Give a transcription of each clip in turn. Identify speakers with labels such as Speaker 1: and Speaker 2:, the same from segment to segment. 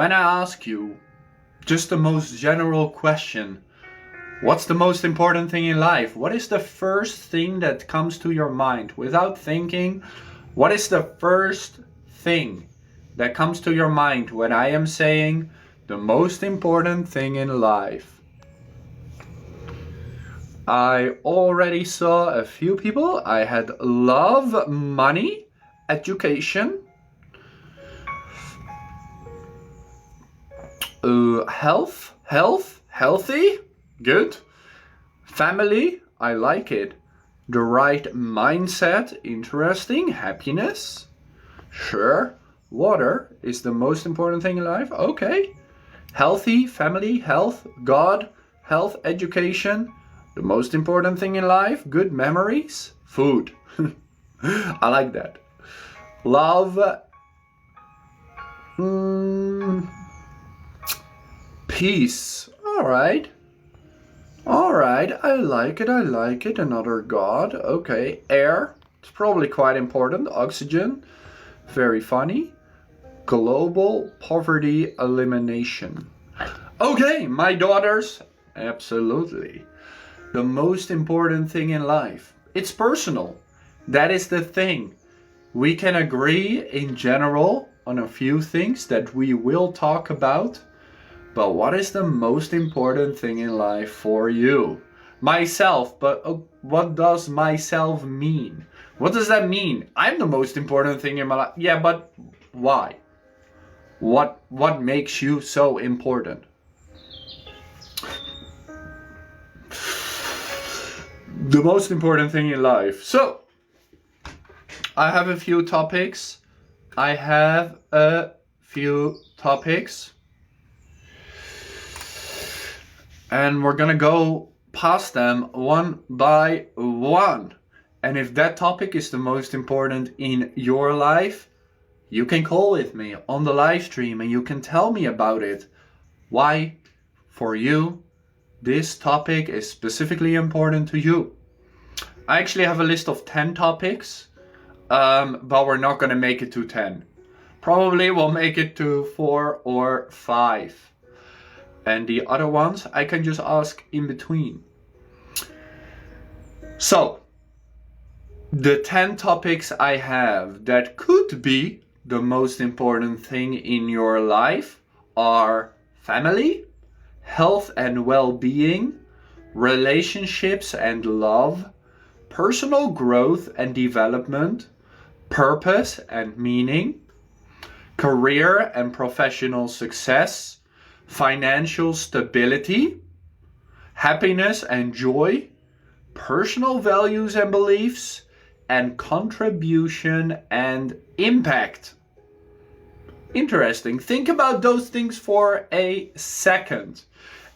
Speaker 1: When I ask you just the most general question, what's the most important thing in life? What is the first thing that comes to your mind without thinking? What is the first thing that comes to your mind when I am saying the most important thing in life? I already saw a few people. I had love, money, education, healthy, good. Family, I like it. The right mindset, interesting. Happiness, sure. Water is the most important thing in life, okay. Healthy, family, health, God, health, education, the most important thing in life. Good memories, food. I like that. Love, peace. All right, I like it. Another God, okay. Air, it's probably quite important. Oxygen, very funny. Global poverty elimination. Okay, my daughters, absolutely. The most important thing in life. It's personal. That is the thing. We can agree in general on a few things that we will talk about. But what is the most important thing in life for you? Myself, but what does myself mean? What does that mean? I'm the most important thing in my life. Yeah, but why? What makes you so important? The most important thing in life. So, I have a few topics. And we're gonna go past them one by one. And if that topic is the most important in your life, you can call with me on the live stream and you can tell me about it. Why, for you, this topic is specifically important to you. I actually have a list of 10 topics, but we're not gonna make it to 10. Probably we'll make it to 4 or 5. And the other ones I can just ask in between. So, the 10 topics I have that could be the most important thing in your life are family, health and well-being, relationships and love, personal growth and development, purpose and meaning, career and professional success, financial stability, happiness and joy, personal values and beliefs, and contribution and impact. Interesting. Think about those things for a second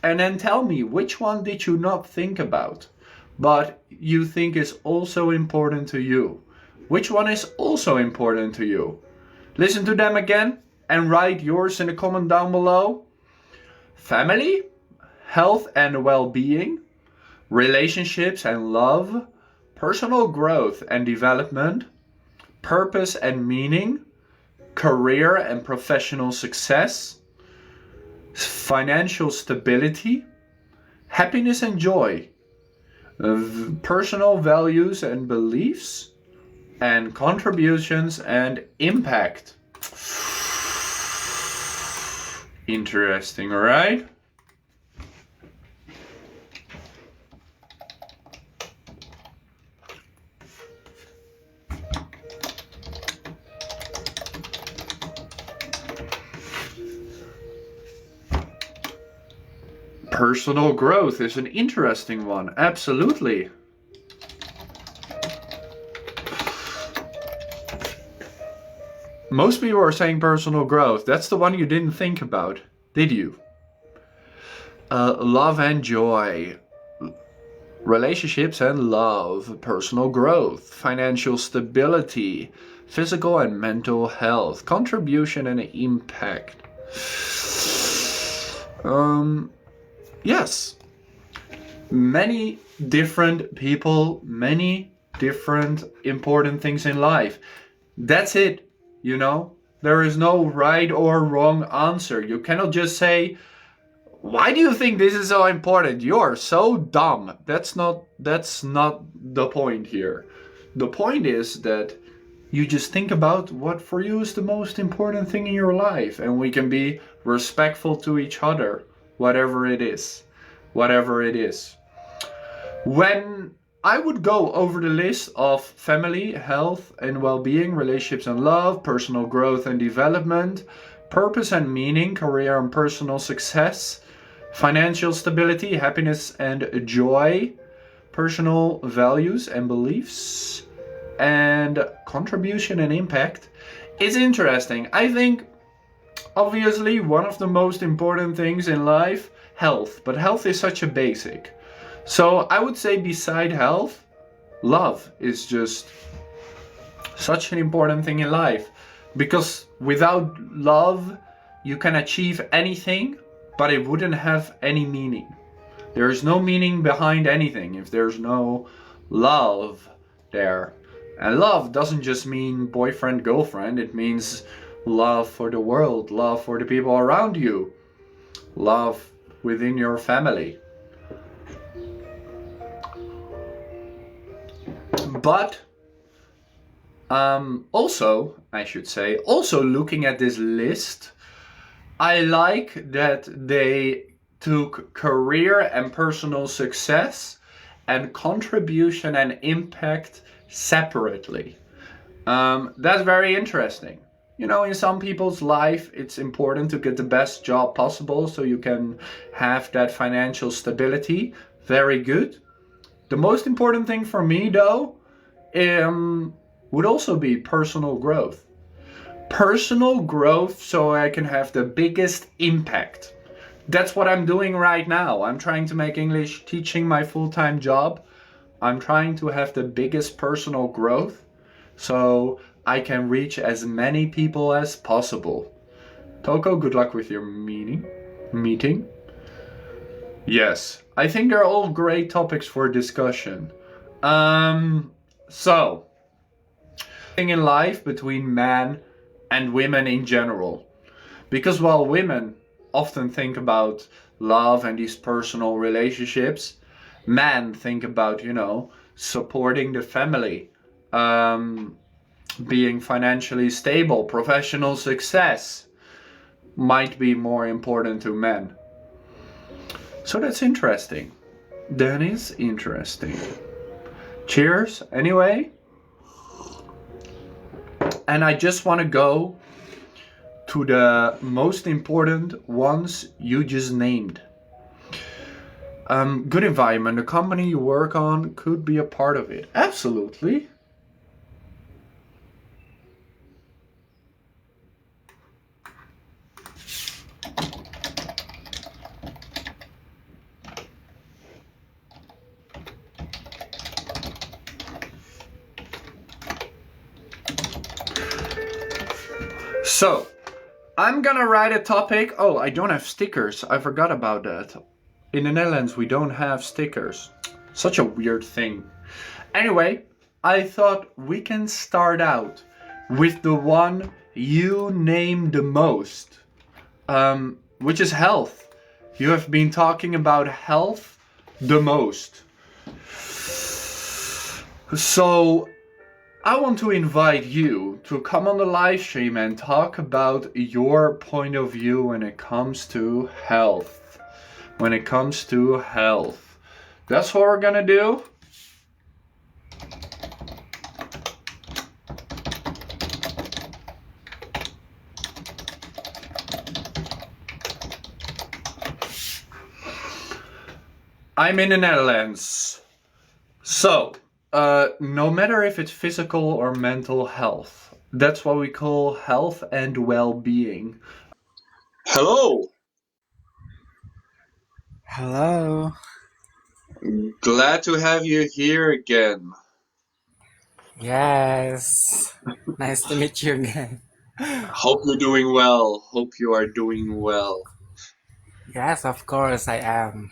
Speaker 1: and then tell me which one did you not think about, but you think is also important to you. Which one is also important to you? Listen to them again and write yours in the comment down below. Family, health and well-being, relationships and love, personal growth and development, purpose and meaning, career and professional success, financial stability, happiness and joy, personal values and beliefs, and contributions and impact. Interesting, right? Personal growth is an interesting one, absolutely. Most people are saying personal growth. That's the one you didn't think about, did you? Love and joy, relationships and love, personal growth, financial stability, physical and mental health, contribution and impact. Yes, many different people, many different important things in life. That's it, you know? There is no right or wrong answer. You cannot just say, why do you think this is so important? You're so dumb. That's not the point here. The point is that you just think about what for you is the most important thing in your life, and we can be respectful to each other, whatever it is. Whatever it is. When I would go over the list of family, health and well being, relationships and love, personal growth and development, purpose and meaning, career and personal success, financial stability, happiness and joy, personal values and beliefs, and contribution and impact, it's interesting. I think obviously one of the most important things in life, health, but health is such a basic. So I would say beside health, love is just such an important thing in life, because without love you can achieve anything, but it wouldn't have any meaning. There is no meaning behind anything if there's no love there. And love doesn't just mean boyfriend, girlfriend. It means love for the world, love for the people around you, love within your family. But also, I should say, also looking at this list, I like that they took career and personal success and contribution and impact separately. That's very interesting. You know, in some people's life, it's important to get the best job possible so you can have that financial stability. Very good. The most important thing for me, though, would also be personal growth. Personal growth so I can have the biggest impact. That's what I'm doing right now. I'm trying to make English teaching my full-time job. I'm trying to have the biggest personal growth so I can reach as many people as possible. Toko, good luck with your meeting. Yes, I think they're all great topics for discussion. So, in life between men and women in general. Because while women often think about love and these personal relationships, men think about, supporting the family, being financially stable, professional success might be more important to men. So that's interesting. That is interesting. Cheers, anyway. And I just want to go to the most important ones you just named. Good environment. The company you work on could be a part of it. Absolutely. So, I'm gonna write a topic. Oh, I don't have stickers. I forgot about that. In the Netherlands, we don't have stickers. Such a weird thing. Anyway, I thought we can start out with the one you name the most, which is health. You have been talking about health the most. So, I want to invite you to come on the live stream and talk about your point of view when it comes to health. When it comes to health. That's what we're gonna do. I'm in the Netherlands. So, no matter if it's physical or mental health, that's what we call health and well-being. Hello.
Speaker 2: Hello.
Speaker 1: Glad to have you here again.
Speaker 2: Yes. Nice to meet you again.
Speaker 1: Hope you're doing well. Hope you are doing well.
Speaker 2: Yes, of course I am.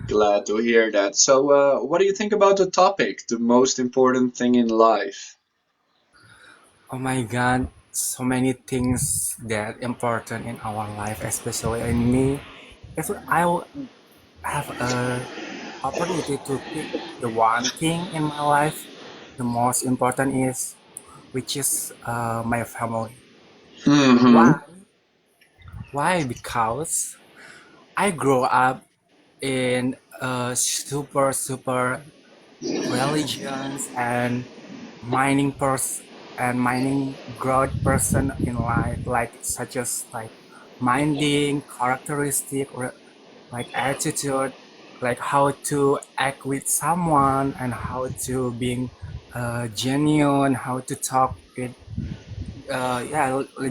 Speaker 1: Glad to hear that. So, what do you think about the topic, the most important thing in life?
Speaker 2: Oh my god. so many things that important in our life, especially in me. If I will have a opportunity to pick the one thing in my life, the most important is which is my family.
Speaker 1: Mm-hmm.
Speaker 2: Why? Why? Because I grew up in a super religions and mining growth person in life, like such as like minding characteristic or like attitude, like how to act with someone and how to being genuine, how to talk with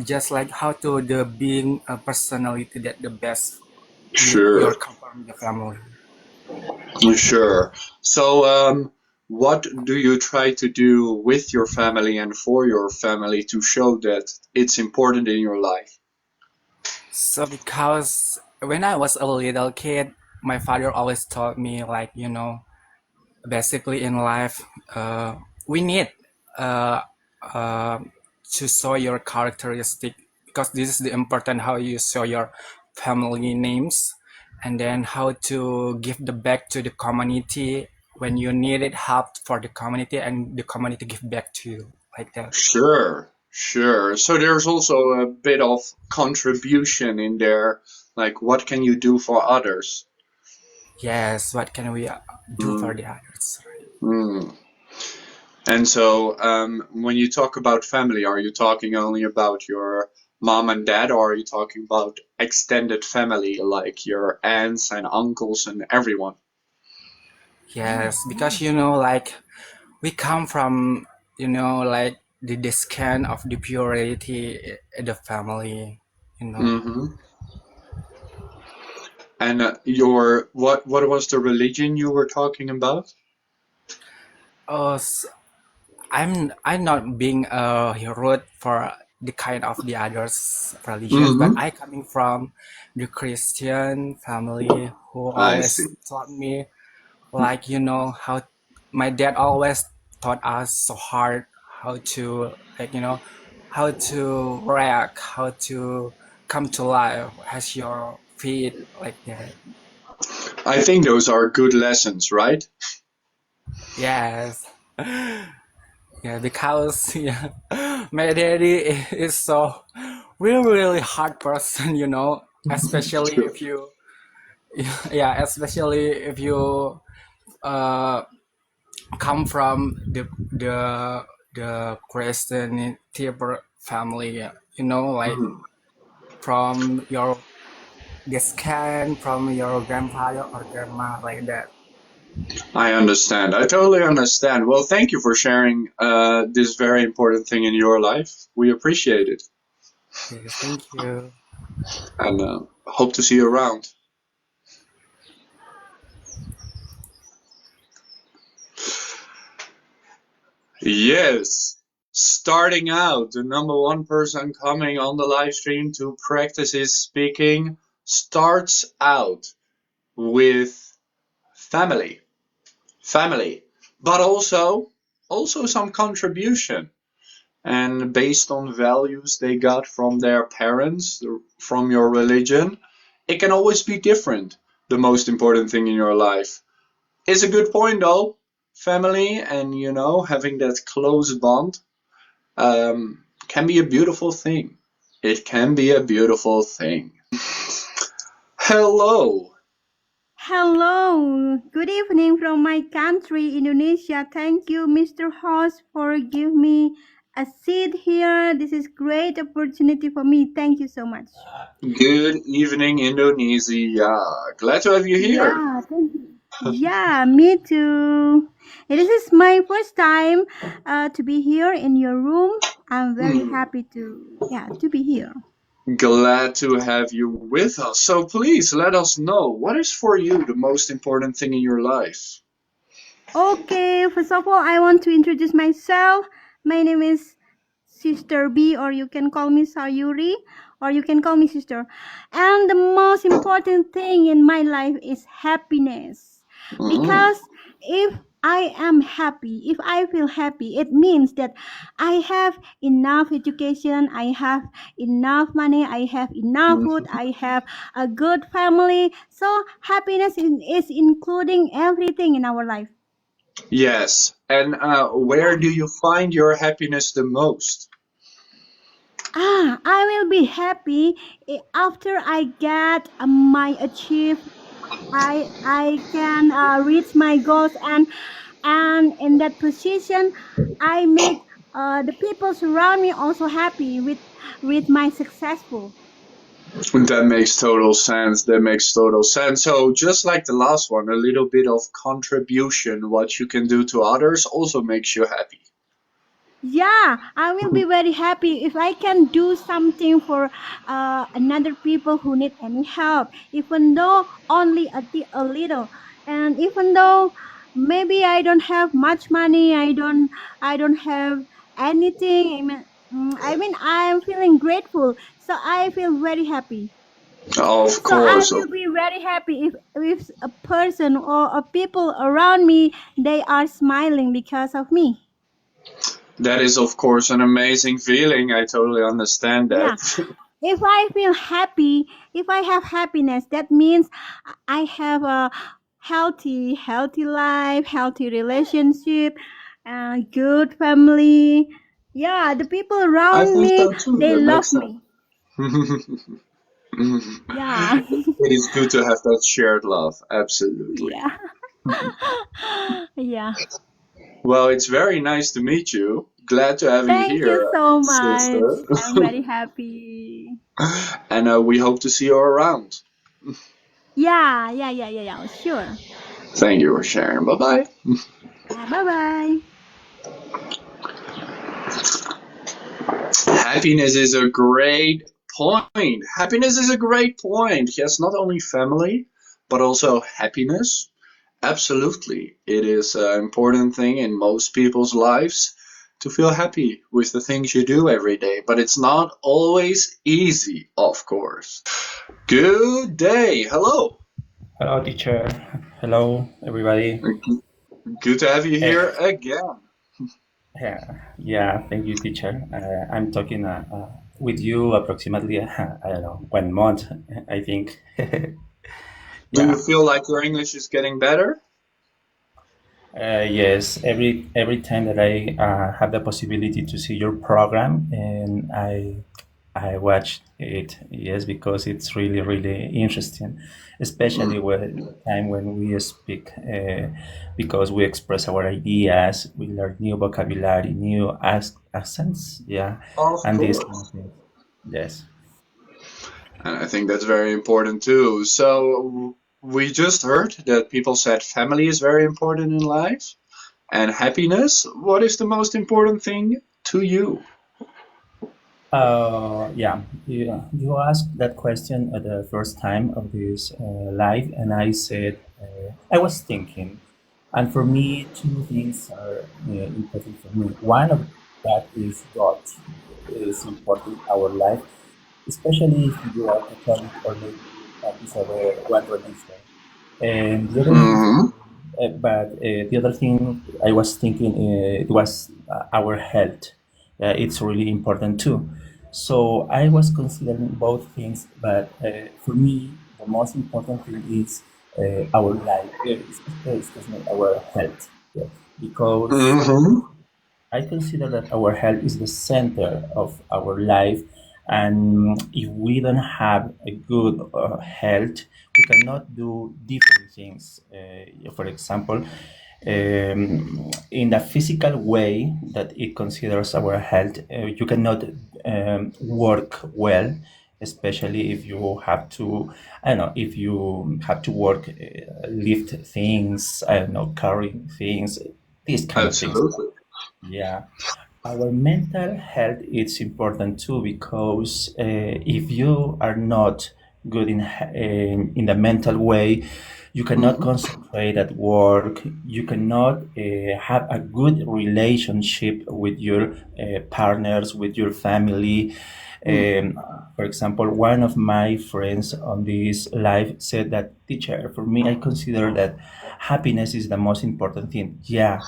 Speaker 2: just like how to the being a personality that the best
Speaker 1: Sure.
Speaker 2: your come from the family.
Speaker 1: Sure. So, what do you try to do with your family and for your family to show that it's important in your life?
Speaker 2: So because when I was a little kid, my father always taught me like basically in life we need uh, uh, to show your characteristic because this is the important how you show your family names and then how to give the back to the community when you needed help for the community and the community give back to you like that.
Speaker 1: Sure, sure. So there's also a bit of contribution in there, like what can you do for others?
Speaker 2: Yes, what can we do for
Speaker 1: Mm,
Speaker 2: the others?
Speaker 1: mm. And so, when you talk about family, are you talking only about your mom and dad, or are you talking about extended family, like your aunts and uncles and everyone?
Speaker 2: Yes, because like we come from like the scan of the purity in the family.
Speaker 1: Mm-hmm. And your what was the religion you were talking about?
Speaker 2: Oh, I'm not being a hero for the kind of the others religions, but
Speaker 1: Mm-hmm.
Speaker 2: I coming from the Christian family who
Speaker 1: I
Speaker 2: always
Speaker 1: see.
Speaker 2: taught me like how my dad always taught us so hard how to like how to react, how to come to life as your feet like that.
Speaker 1: I think those are good lessons, right?
Speaker 2: Yes. Yeah, because my daddy is so really hard person, especially
Speaker 1: Sure.
Speaker 2: if you yeah, especially if you uh come from the Christianity family, like
Speaker 1: Mhm.
Speaker 2: from your descent, from your grandfather or grandma, like that.
Speaker 1: I understand. I totally understand. Well, thank you for sharing this very important thing in your life. We appreciate it,
Speaker 2: Yes, thank you.
Speaker 1: and hope to see you around. Yes. Starting out, the number one person coming on the live stream to practice his speaking starts out with family. Family. But also some contribution. And based on values they got from their parents, from your religion, it can always be different. The most important thing in your life. It's a good point though. Family and having that close bond can be a beautiful thing. It can be a beautiful thing. Hello.
Speaker 3: Hello, good evening from my country, Indonesia. Thank you, Mr. Host, for giving me a seat here. This is great opportunity for me. Thank you so much.
Speaker 1: Good evening, Indonesia. Glad to have you here.
Speaker 3: Yeah, thank you. Yeah, me too. This is my first time to be here in your room. I'm very
Speaker 1: Hmm.
Speaker 3: happy to be here.
Speaker 1: Glad to have you with us. So please let us know what is for you the most important thing in your life.
Speaker 3: Okay, first of all, I want to introduce myself. My name is Sister B, or you can call me Sayuri, or you can call me Sister. And the most important thing in my life is happiness.
Speaker 1: Mm.
Speaker 3: Because if I am happy. If I feel happy, it means that I have enough education, I have enough money, I have enough food,
Speaker 1: Mhm.
Speaker 3: I have a good family. So happiness is including everything in our life.
Speaker 1: Yes. And where
Speaker 3: Yeah.
Speaker 1: do you find your happiness the most?
Speaker 3: I will be happy after I get my achieve. I can reach my goals, and in that position, I make the people surround me also happy with my successful.
Speaker 1: That makes total sense. That makes total sense. So, just like the last one, a little bit of contribution, what you can do to others, also makes you happy.
Speaker 3: Yeah, I will be very happy if I can do something for another people who need any help, even though only a little, and even though maybe I don't have much money, I don't have anything. I mean, I am feeling grateful, so I feel very happy.
Speaker 1: Of
Speaker 3: So I
Speaker 1: course.
Speaker 3: will be very happy if a person or a people around me they are smiling because of me.
Speaker 1: That is, of course, an amazing feeling. I totally understand that.
Speaker 3: Yeah. If I feel happy, if I have happiness, that means I have a healthy life, healthy relationship, good family. Yeah, the people
Speaker 1: I
Speaker 3: around
Speaker 1: think
Speaker 3: me,
Speaker 1: so too.
Speaker 3: they
Speaker 1: That
Speaker 3: love
Speaker 1: makes sense.
Speaker 3: me. Yeah.
Speaker 1: It is good to have that shared love. Absolutely.
Speaker 3: Yeah. Yeah.
Speaker 1: Well, it's very nice to meet you. Glad to have you
Speaker 3: Thank you
Speaker 1: here,
Speaker 3: so much.
Speaker 1: sister.
Speaker 3: I'm very happy.
Speaker 1: And we hope to see you around.
Speaker 3: Yeah, yeah, yeah, yeah, yeah. Sure.
Speaker 1: Thank you for sharing. Bye bye.
Speaker 3: Yeah, bye bye.
Speaker 1: Happiness is a great point. Happiness is a great point. Yes, not only family, but also happiness. Absolutely. It is an important thing in most people's lives to feel happy with the things you do every day. But it's not always easy, of course. Good day. Hello.
Speaker 4: Hello, teacher. Hello, everybody.
Speaker 1: Good to have you
Speaker 4: Eh,
Speaker 1: here again.
Speaker 4: yeah, thank you, teacher. I'm talking with you approximately, I don't know, 1 month, I think.
Speaker 1: Do you
Speaker 4: Yeah.
Speaker 1: feel like your English is getting better?
Speaker 4: Yes, every time that I have the possibility to see your program, and I watch it, yes, because it's really really interesting, especially
Speaker 1: Mm.
Speaker 4: when the time when we speak, because we express our ideas, we learn new vocabulary, new accents, yeah,
Speaker 1: Of
Speaker 4: and this kind of
Speaker 1: course.
Speaker 4: thing. Yes.
Speaker 1: And I think that's very important too. So we just heard that people said family is very important in life and happiness. What is the most important thing to you?
Speaker 4: Yeah, you asked that question at the first time of this live, and I said, I was thinking, and for me, two things are important for me. One of that is God is important in our life, especially if you are Catholic or maybe you practice one religion. And the other thing,
Speaker 1: Hmm.
Speaker 4: the other thing I was thinking, it was our health. It's really important too. So I was considering both things, but for me, the most important thing is our life, excuse me, our health. Yeah. Because
Speaker 1: Hmm.
Speaker 4: I consider that our health is the center of our life, and if we don't have a good health, we cannot do different things. For example, in the physical way that it considers our health, you cannot work well, especially if you have to, I don't know, if you have to work, lift things, I don't know, carry things, these kind of things.
Speaker 1: Absolutely.
Speaker 4: Yeah, our mental health is important too because if you are not good in the mental way, you cannot
Speaker 1: Hmm.
Speaker 4: concentrate at work. You cannot have a good relationship with your partners, with your family. For example, one of my friends on this live said that, teacher, for me, I consider that happiness is the most important thing. Yeah,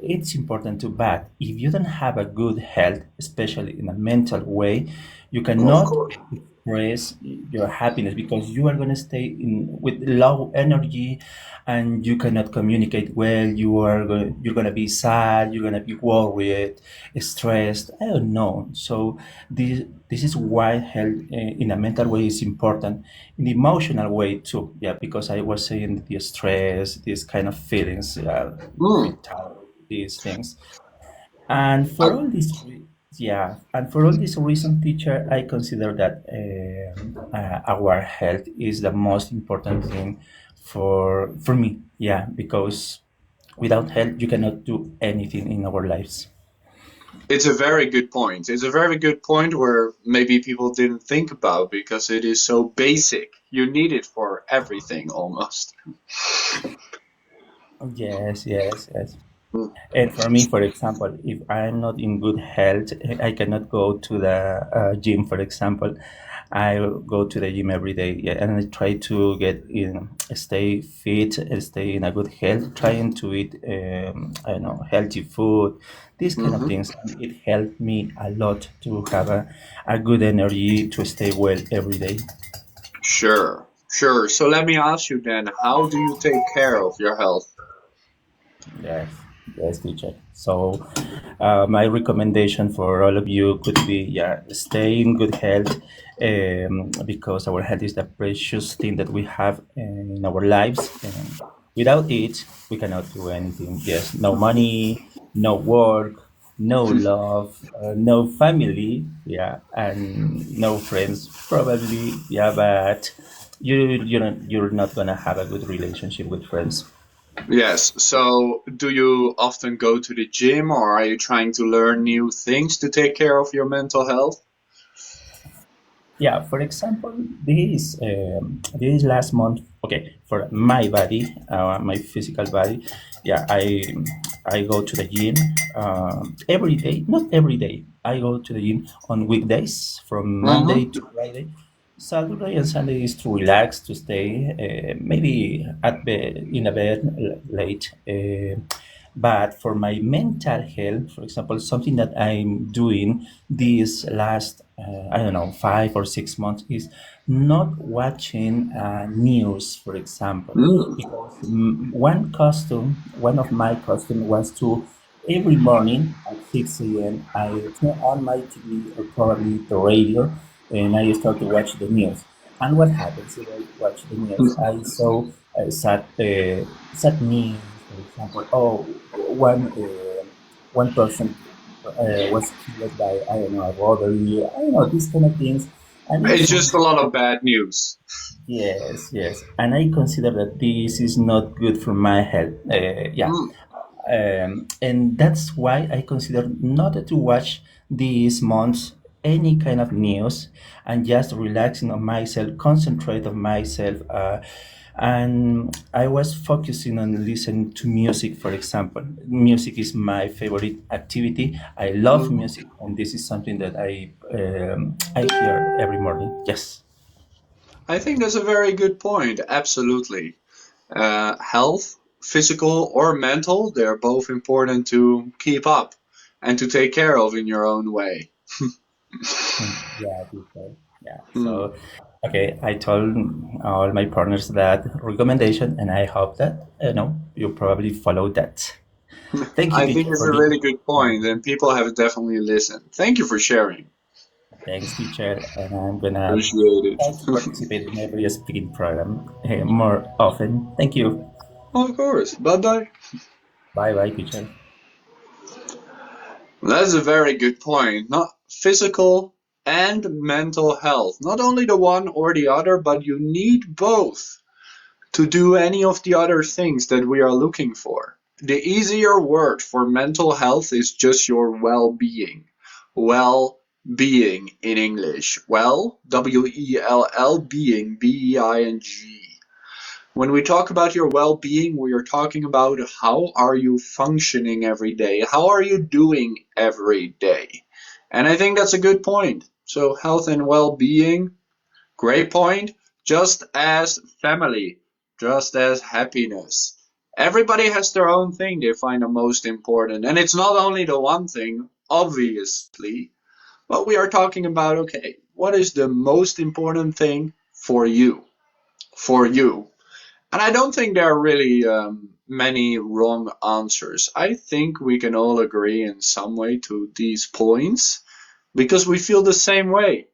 Speaker 4: it's important too, but if you don't have a good health, especially in a mental way, you
Speaker 1: Of
Speaker 4: cannot
Speaker 1: course.
Speaker 4: express your happiness because you are going to stay in with low energy and you cannot communicate well. You're going to be sad, you're going to be worried, stressed, I don't know. So this is why health in a mental way is important, in the emotional way too. Yeah, because I was saying the stress, these kind of feelings,
Speaker 1: Mm.
Speaker 4: be tired, these things. And
Speaker 1: I,
Speaker 4: for all this, yeah, and for all this reason, teacher, I consider that our health is the most important thing for me. Yeah, because without health, you cannot do anything in our lives.
Speaker 1: it's a very good point. It's a very good point where maybe people didn't think about because it is so basic. You need it for everything almost.
Speaker 4: Yes, yes, yes.
Speaker 1: Mm.
Speaker 4: And for me, for example, if I'm not in good health, I cannot go to the gym, for example. I go to the gym every day, yeah, and I try to get in, stay fit, stay in a good health, trying to eat, I don't know, healthy food, these kind of
Speaker 1: Hmm.
Speaker 4: things. And it helped me a lot to have a good energy to stay well every day.
Speaker 1: Sure, sure. So let me ask you then, how do you take care of your health?
Speaker 4: Yes, yes, teacher. So, my recommendation for all of you could be, yeah, stay in good health, because our health is the precious thing that we have in our lives. And without it, we cannot do anything. Yes, no money, no work, no love, no family, yeah, and no friends, probably, yeah, but you're not gonna have a good relationship with friends.
Speaker 1: Yes, so do you often go to the gym or are you trying to learn new things to take care of your mental health?
Speaker 4: Yeah, for example, this last month, okay, for my body, my physical body, yeah, I go to the gym every day. Not every day. I go to the gym on weekdays from Monday
Speaker 1: Mm-hmm.
Speaker 4: to Friday. Saturday and Sunday is to relax, to stay, maybe at bed in a bed late. But for my mental health, for example, something that I'm doing these last, I don't know, 5 or 6 months is not watching news, for example,
Speaker 1: Mm.
Speaker 4: because one of my custom was to every morning at 6 a.m. I turn on my TV or probably the radio, and I start to watch the news. And what happens if I watch the news? I saw sad news, for example. Oh, one person was killed by, I don't know, a robbery. I don't know, these kind of things. And
Speaker 1: It's
Speaker 4: it's
Speaker 1: just a lot of bad news.
Speaker 4: yes, yes, and I consider that this is not good for my health. Yeah,
Speaker 1: Mm.
Speaker 4: and that's why I consider not to watch these months any kind of news and just relaxing on myself, concentrate on myself. And I was focusing on listening to music, for example. Music is my favorite activity. I love
Speaker 1: Mhm.
Speaker 4: music, and this is something that I hear every morning. Yes.
Speaker 1: I think that's a very good point. Absolutely. Health, physical or mental, they're both important to keep up and to take care of in your own way.
Speaker 4: Yeah, teacher. Yeah.
Speaker 1: Mm.
Speaker 4: So, okay, I told all my partners that recommendation, and I hope that you probably follow that. Thank you,
Speaker 1: I think
Speaker 4: teacher,
Speaker 1: it's
Speaker 4: for
Speaker 1: a
Speaker 4: being
Speaker 1: really good
Speaker 4: here.
Speaker 1: point, and people have definitely listened. Thank you for sharing.
Speaker 4: Thanks, teacher, and I'm gonna
Speaker 1: Appreciate
Speaker 4: try to
Speaker 1: it.
Speaker 4: participate in every speaking program more often. Thank you.
Speaker 1: Of course. Bye bye.
Speaker 4: Bye, bye, teacher.
Speaker 1: That's a very good point. Not physical and mental health. Not only the one or the other, but you need both to do any of the other things that we are looking for. The easier word for mental health is just your well being. Well being in English. Well, WELL, being, BEING. When we talk about your well being, we are talking about how are you functioning every day? How are you doing every day? And I think that's a good point. So health and well-being, great point. Just as family, just as happiness. Everybody has their own thing they find the most important. And it's not only the one thing, obviously, but we are talking about, okay, what is the most important thing for you? For you. And I don't think there are really many wrong answers. I think we can all agree in some way to these points because we feel the same way.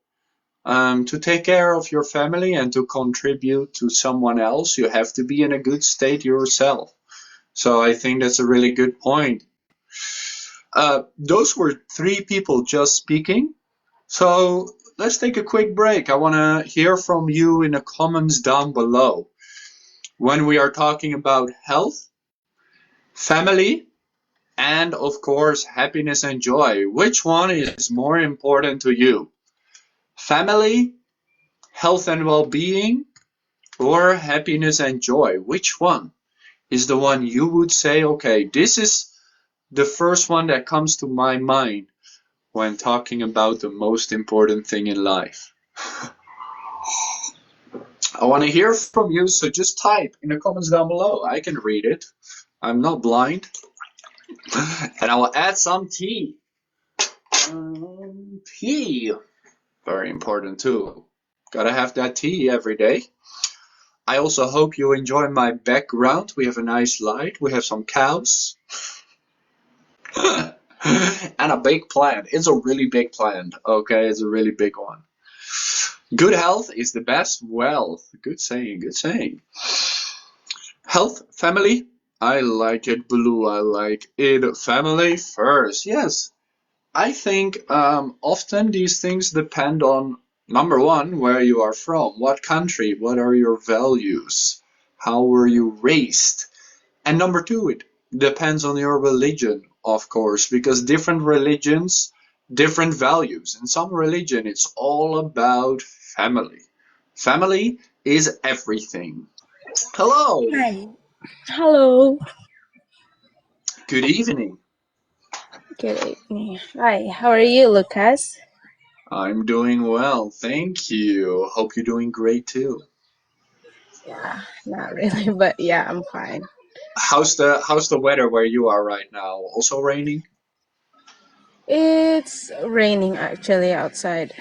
Speaker 1: To take care of your family and to contribute to someone else, you have to be in a good state yourself. So I think that's a really good point. Those were three people just speaking. So let's take a quick break. I want to hear from you in the comments down below. When we are talking about health, family, and of course, happiness and joy, which one is more important to you? Family, health and well-being, or happiness and joy? Which one is the one you would say, okay, this is the first one that comes to my mind when talking about the most important thing in life? I want to hear from you, so just type in the comments down below. I can read it. I'm not blind. And I will add some tea. Tea. Very important too. Gotta have that tea every day. I also hope you enjoy my background. We have a nice light. We have some cows. And a big plant. It's a really big plant. Okay, it's a really big one. Good health is the best wealth. Good saying, good saying. Health, family. I like it, Blue. I like it. Family first. Yes. I think often these things depend on, number one, where you are from, what country, what are your values, how were you raised, and number two, it depends on your religion, of course, because different religions, different values. In some religion, it's all about family. Family is everything. Hello.
Speaker 5: Hi. Hello.
Speaker 1: Good evening.
Speaker 5: Good evening. Hi. How are you, Lucas?
Speaker 1: I'm doing well, thank you. Hope you're doing great too.
Speaker 5: Yeah, not really, but yeah, I'm fine.
Speaker 1: How's the weather where you are right now? Also raining?
Speaker 5: It's raining actually outside.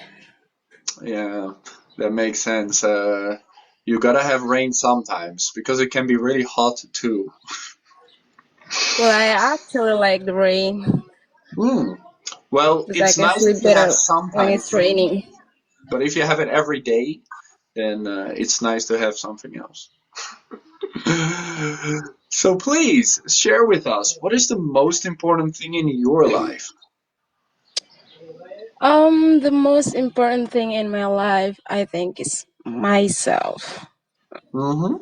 Speaker 1: Yeah, that makes sense. You gotta have rain sometimes because it can be really hot too.
Speaker 5: Well, I actually like the rain
Speaker 1: Hmm. Well,
Speaker 5: because I
Speaker 1: it's
Speaker 5: can
Speaker 1: nice
Speaker 5: sleep
Speaker 1: if you have
Speaker 5: better when
Speaker 1: sometimes
Speaker 5: it's
Speaker 1: rain,
Speaker 5: raining.
Speaker 1: but if you have it every day, then it's nice to have something else. So please share with us what is the most important thing in your life?
Speaker 5: The most important thing in my life, I think, is myself.
Speaker 1: Mm-hmm.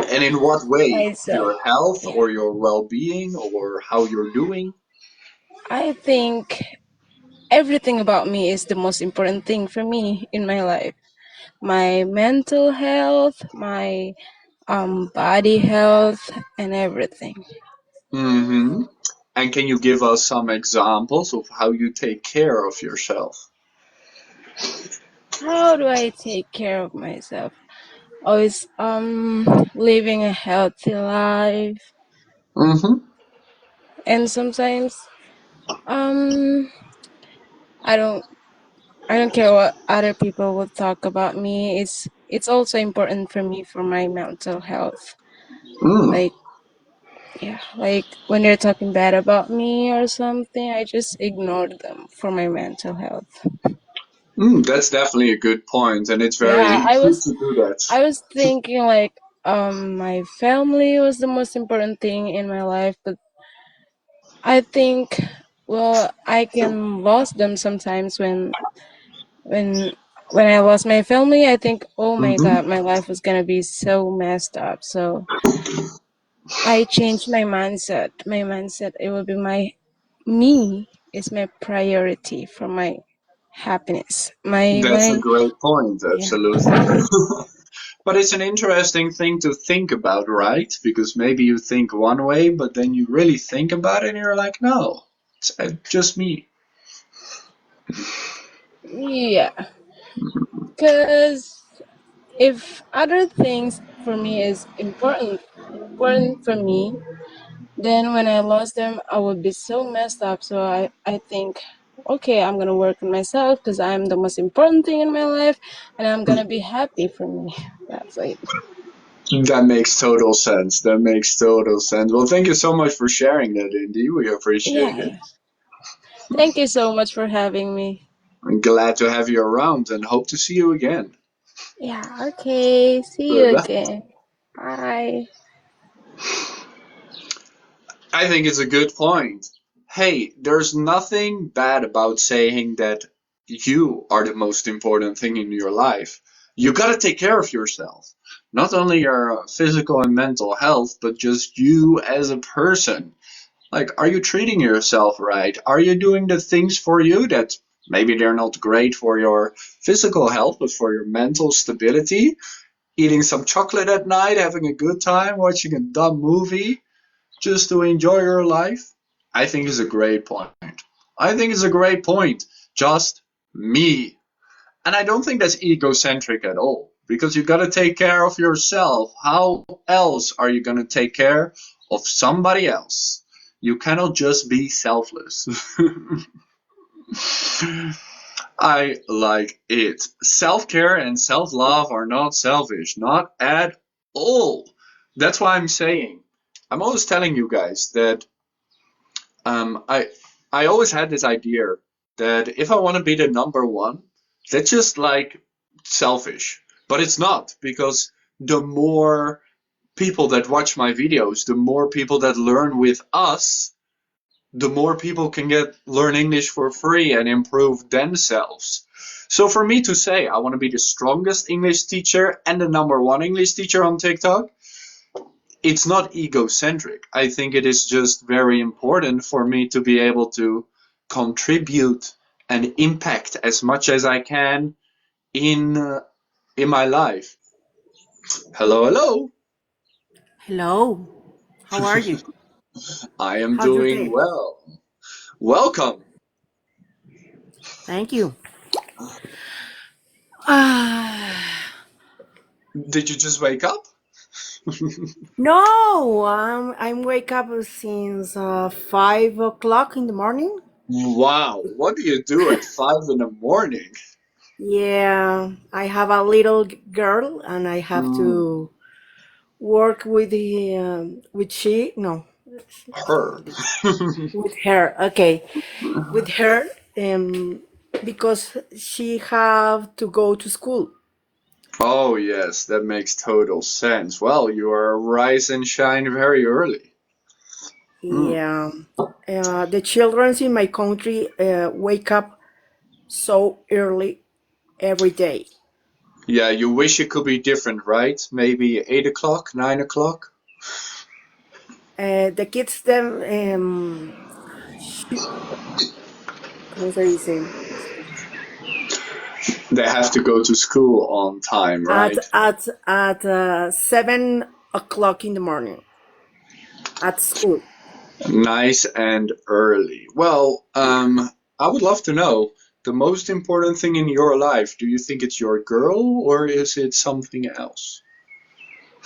Speaker 1: And in what way?
Speaker 5: Myself.
Speaker 1: Your health
Speaker 5: Yeah.
Speaker 1: or your well-being or how you're doing?
Speaker 5: I think everything about me is the most important thing for me in my life. My mental health, my body health, and everything.
Speaker 1: Mm-hmm. And can you give us some examples of how you take care of yourself?
Speaker 5: How do I take care of myself? Always living a healthy life,
Speaker 1: Mm-hmm.
Speaker 5: and sometimes um I don't I don't care what other people will talk about me. It's also important for me for my mental health.
Speaker 1: Mm.
Speaker 5: Like yeah, like when they're talking bad about me or something, I just ignore them for my mental health.
Speaker 1: Mm, that's definitely a good point, and it's
Speaker 5: Yeah,
Speaker 1: very good to do that.
Speaker 5: I was thinking like my family was the most important thing in my life, but I think well I can lose them sometimes when when I lost my family. I think oh my
Speaker 1: Mm-hmm.
Speaker 5: god, my life was gonna be so messed up. So I changed my mindset. My mindset it will be my me is my priority for my happiness.
Speaker 1: That's a
Speaker 5: My
Speaker 1: great point,
Speaker 5: yeah.
Speaker 1: absolutely. But it's an interesting thing to think about, right? Because maybe you think one way, but then you really think about it and you're like, no, it's just me.
Speaker 5: Yeah, because if other things for me is important for me, then when I lost them, I would be so messed up. So I think, okay, I'm gonna work on myself because I'm the most important thing in my life, and I'm gonna be happy for me. That's it.
Speaker 1: That makes total sense. That makes total sense. Well, thank you so much for sharing that, Indy. We appreciate
Speaker 5: Yeah,
Speaker 1: it.
Speaker 5: yeah. Thank you so much for having me.
Speaker 1: I'm glad to have you around and hope to see you again.
Speaker 5: Yeah, okay. See you
Speaker 1: Bye.
Speaker 5: again. Bye.
Speaker 1: I think it's a good point. Hey, there's nothing bad about saying that you are the most important thing in your life. You gotta take care of yourself. Not only your physical and mental health, but just you as a person. Like, are you treating yourself right? Are you doing the things for you that maybe they're not great for your physical health, but for your mental stability? Eating some chocolate at night, having a good time, watching a dumb movie just to enjoy your life? I think is a great point. I think it's a great point. Just me. And I don't think that's egocentric at all. Because you gotta take care of yourself. How else are you gonna take care of somebody else? You cannot just be selfless. I like it. Self care and self love are not selfish. Not at all. That's why I'm saying. I'm always telling you guys that um, I I always had this idea that if I want to be the number one, that's just like selfish. But it's not, because the more people that watch my videos, the more people that learn with us, the more people can get learn English for free and improve themselves. So for me to say I want to be the strongest English teacher and the number one English teacher on TikTok, it's not egocentric. I think it is just very important for me to be able to contribute and impact as much as I can in my life. Hello, hello.
Speaker 6: Hello, how are you?
Speaker 1: I am
Speaker 6: How's your
Speaker 1: doing
Speaker 6: day?
Speaker 1: well. Welcome.
Speaker 6: Thank you. Ah,
Speaker 1: Did you just wake up?
Speaker 6: no, I'm wake up since 5 o'clock in the morning.
Speaker 1: Wow, what do you do at 5 in the morning?
Speaker 6: Yeah, I have a little girl and I have
Speaker 1: Hmm,
Speaker 6: to work with the with she no
Speaker 1: her.
Speaker 6: with her. Okay, with her because she have to go to school.
Speaker 1: Oh, yes, that makes total sense. Well, you are rise and shine very early. Hmm.
Speaker 6: Yeah, the children in my country wake up so early every day.
Speaker 1: Yeah, you wish it could be different, right? Maybe 8 o'clock, 9 o'clock.
Speaker 6: The kids them ¿cómo se dice?
Speaker 1: They have to go to school on time,
Speaker 6: At
Speaker 1: right?
Speaker 6: 7 o'clock in the morning at school.
Speaker 1: Nice and early. Well, I would love to know the most important thing in your life. Do you think it's your girl or is it something else?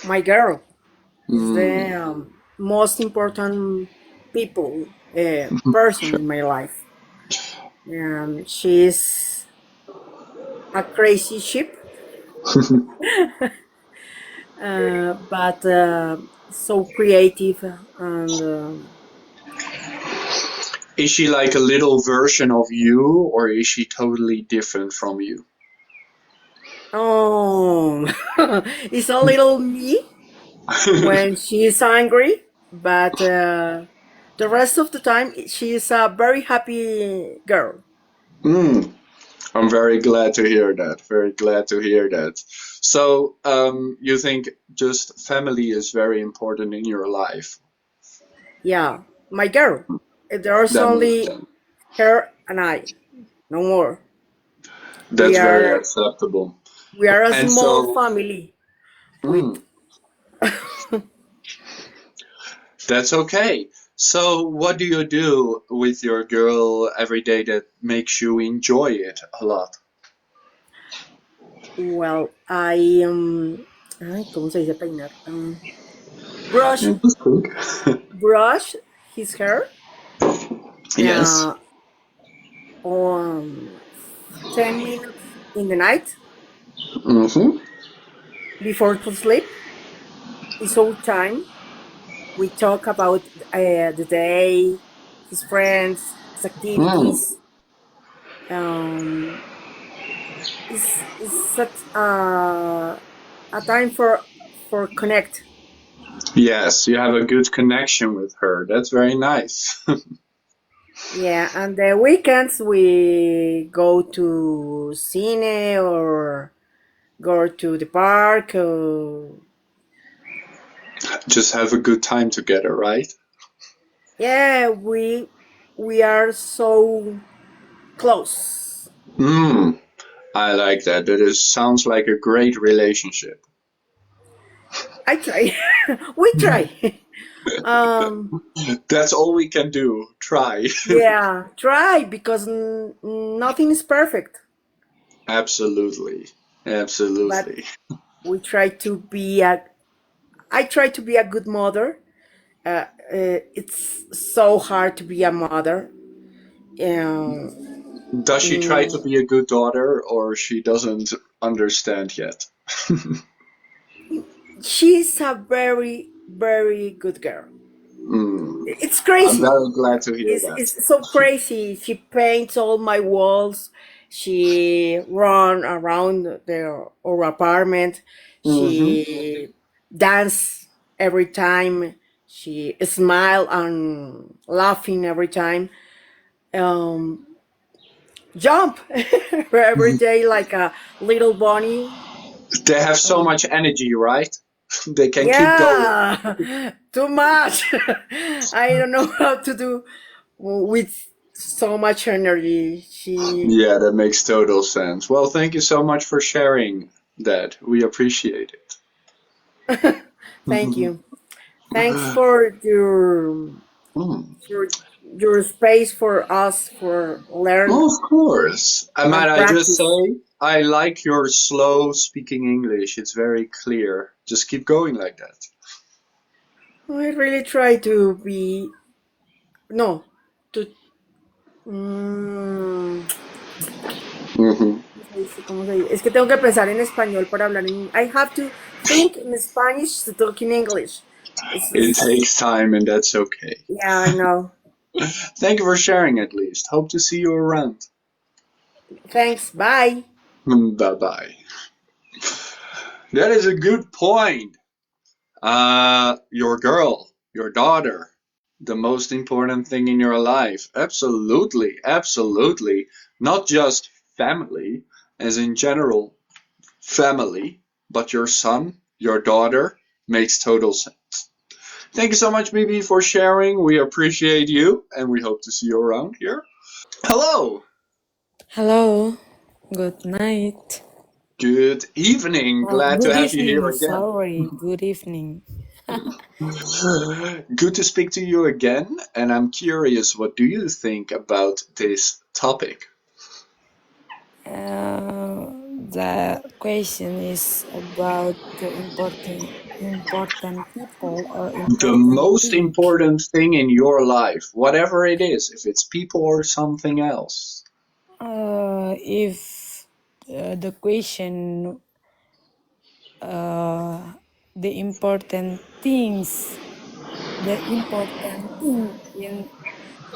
Speaker 6: My girl is
Speaker 1: Hmm.
Speaker 6: the most important people person in my life. She's a crazy ship, but so creative and.
Speaker 1: Is she like a little version of you or is she totally different from you?
Speaker 6: Oh, it's a little me when she is angry, but the rest of the time she is a very happy girl.
Speaker 1: Hmm. I'm very glad to hear that. Very glad to hear that. So, you think just family is very important in your life?
Speaker 6: Yeah, my girl. There's
Speaker 1: That makes
Speaker 6: only
Speaker 1: sense.
Speaker 6: her and I, no more. We
Speaker 1: That's very
Speaker 6: are
Speaker 1: acceptable.
Speaker 6: we are a
Speaker 1: And
Speaker 6: small
Speaker 1: so,
Speaker 6: family with
Speaker 1: mm, that's okay. So, what do you do with your girl every day that makes you enjoy it a lot?
Speaker 6: Well, I ay, ¿cómo se dice peinar? Brush
Speaker 1: Yeah, that's quick.
Speaker 6: brush his hair
Speaker 1: Yes.
Speaker 6: uh, on 10 minutes in the night
Speaker 1: Mm-hmm.
Speaker 6: before to sleep. It's all time. We talk about the day, his friends, his
Speaker 1: Mm.
Speaker 6: activities. Um, it's such a time for connect.
Speaker 1: Yes, you have a good connection with her. That's very nice.
Speaker 6: Yeah, and the weekends we go to cine or go to the park.
Speaker 1: Just have a good time together, right?
Speaker 6: Yeah, we are so close.
Speaker 1: Mm. I like that. Sounds like a great relationship.
Speaker 6: I try. We try. um,
Speaker 1: That's all we can do. Try.
Speaker 6: yeah, try because nothing is perfect.
Speaker 1: Absolutely.
Speaker 6: But
Speaker 1: Absolutely.
Speaker 6: we try to be a. I try to be a good mother. It's so hard to be a mother. Um,
Speaker 1: Does she try to
Speaker 6: mm,
Speaker 1: be a good daughter or she doesn't understand yet?
Speaker 6: she's a very very good girl.
Speaker 1: Mm.
Speaker 6: It's
Speaker 1: I'm
Speaker 6: crazy.
Speaker 1: very glad to hear that.
Speaker 6: It's so crazy. She paints all my walls. She run around our apartment.
Speaker 1: Mm-hmm.
Speaker 6: She dance every time. She smile and laughing every time. Um, jump every day like a little bunny.
Speaker 1: They have so
Speaker 6: Um,
Speaker 1: much energy, right? They can keep going.
Speaker 6: yeah, too much. I don't know how to do with so much energy. She,
Speaker 1: Yeah, that makes total sense. Well, thank you so much for sharing that. We appreciate it.
Speaker 6: thank you. Thanks for
Speaker 1: Mm.
Speaker 6: your space for us for learn
Speaker 1: Of course. Might
Speaker 6: and
Speaker 1: I just
Speaker 6: practice.
Speaker 1: say, I like your slow speaking English. It's very clear. Just keep going like that.
Speaker 6: I really try to be no to mm,
Speaker 1: Hmm.
Speaker 6: ¿cómo se dice? Es que tengo que pensar en español para hablar en. I have to think in Spanish to talk in English.
Speaker 1: It
Speaker 6: It's
Speaker 1: takes time, and that's okay.
Speaker 6: yeah, I know.
Speaker 1: Thank you for sharing at least. Hope to see you around.
Speaker 6: Thanks. Bye.
Speaker 1: Bye bye. That is a good point. Your girl, your daughter, the most important thing in your life. Absolutely, absolutely. Not just family, as in general family, but your son, your daughter makes total sense. Thank you so much, BB, for sharing. We appreciate you, and we hope to see you around here. Hello.
Speaker 7: Hello, good night.
Speaker 1: Good evening.
Speaker 7: Oh,
Speaker 1: Glad to
Speaker 7: good
Speaker 1: have you here
Speaker 7: evening,
Speaker 1: again.
Speaker 7: sorry, good evening.
Speaker 1: Good to speak to you again, and I'm curious, what do you think about this topic?
Speaker 7: The question is about the important people or
Speaker 1: The
Speaker 7: important
Speaker 1: most
Speaker 7: thing.
Speaker 1: important thing in your life, whatever it is, if it's people or something else.
Speaker 7: If the question, the important things, the important thing in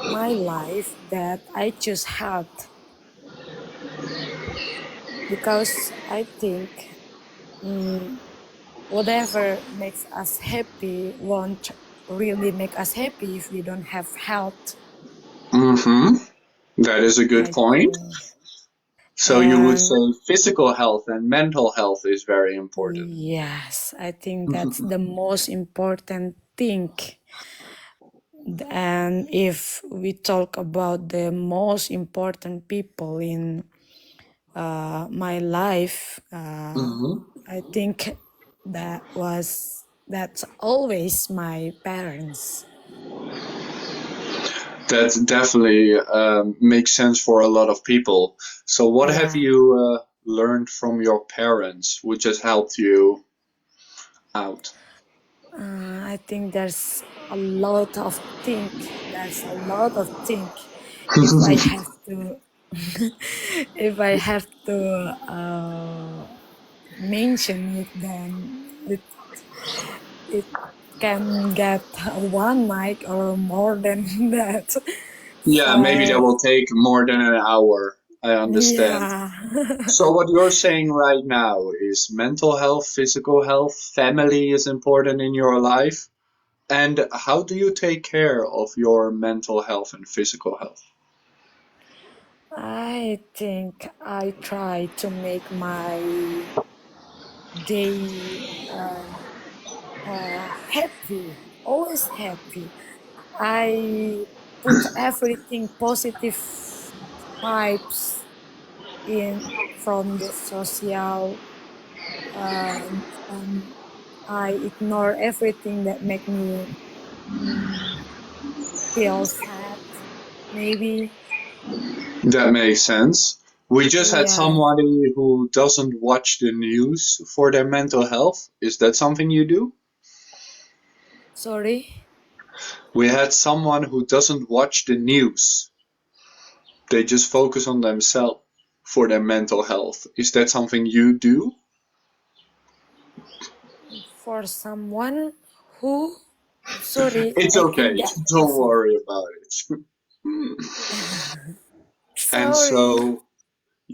Speaker 7: my life that I choose health because I think. Whatever makes us happy won't really make us happy if we don't have health.
Speaker 1: Mm-hmm. That is a good
Speaker 7: I
Speaker 1: point.
Speaker 7: think.
Speaker 1: So you would
Speaker 7: And
Speaker 1: say physical health and mental health is very important.
Speaker 7: yes, I think that's the most important thing. And if we talk about the most important people in my life,
Speaker 1: Mm-hmm.
Speaker 7: I think that's always my parents.
Speaker 1: That definitely makes sense for a lot of people. So, what have
Speaker 7: Yeah.
Speaker 1: you learned from your parents, which has helped you out?
Speaker 7: I think there's a lot of think. There's a lot of think. If I have to, if I have to mention it, then it can get one mic or more than that.
Speaker 1: Yeah, maybe that
Speaker 7: So
Speaker 1: will take more than an hour. I understand.
Speaker 7: yeah.
Speaker 1: So, what you're saying right now is mental health, physical health, family is important in your life. And how do you take care of your mental health and physical health?
Speaker 7: I think I try to make my day happy, always happy. I put everything positive vibes in from the social, and I ignore everything that make me feel sad. Maybe,
Speaker 1: That makes sense. We just had
Speaker 7: yeah.
Speaker 1: somebody who doesn't watch the news for their mental health. Is that something you do?
Speaker 7: Sorry.
Speaker 1: We had someone who doesn't watch the news. They just focus on themselves for their mental health. Is that something you do?
Speaker 7: For someone who, sorry,
Speaker 1: It's
Speaker 7: I
Speaker 1: okay.
Speaker 7: can't get
Speaker 1: Don't
Speaker 7: question.
Speaker 1: worry about it. And
Speaker 7: Sorry.
Speaker 1: so,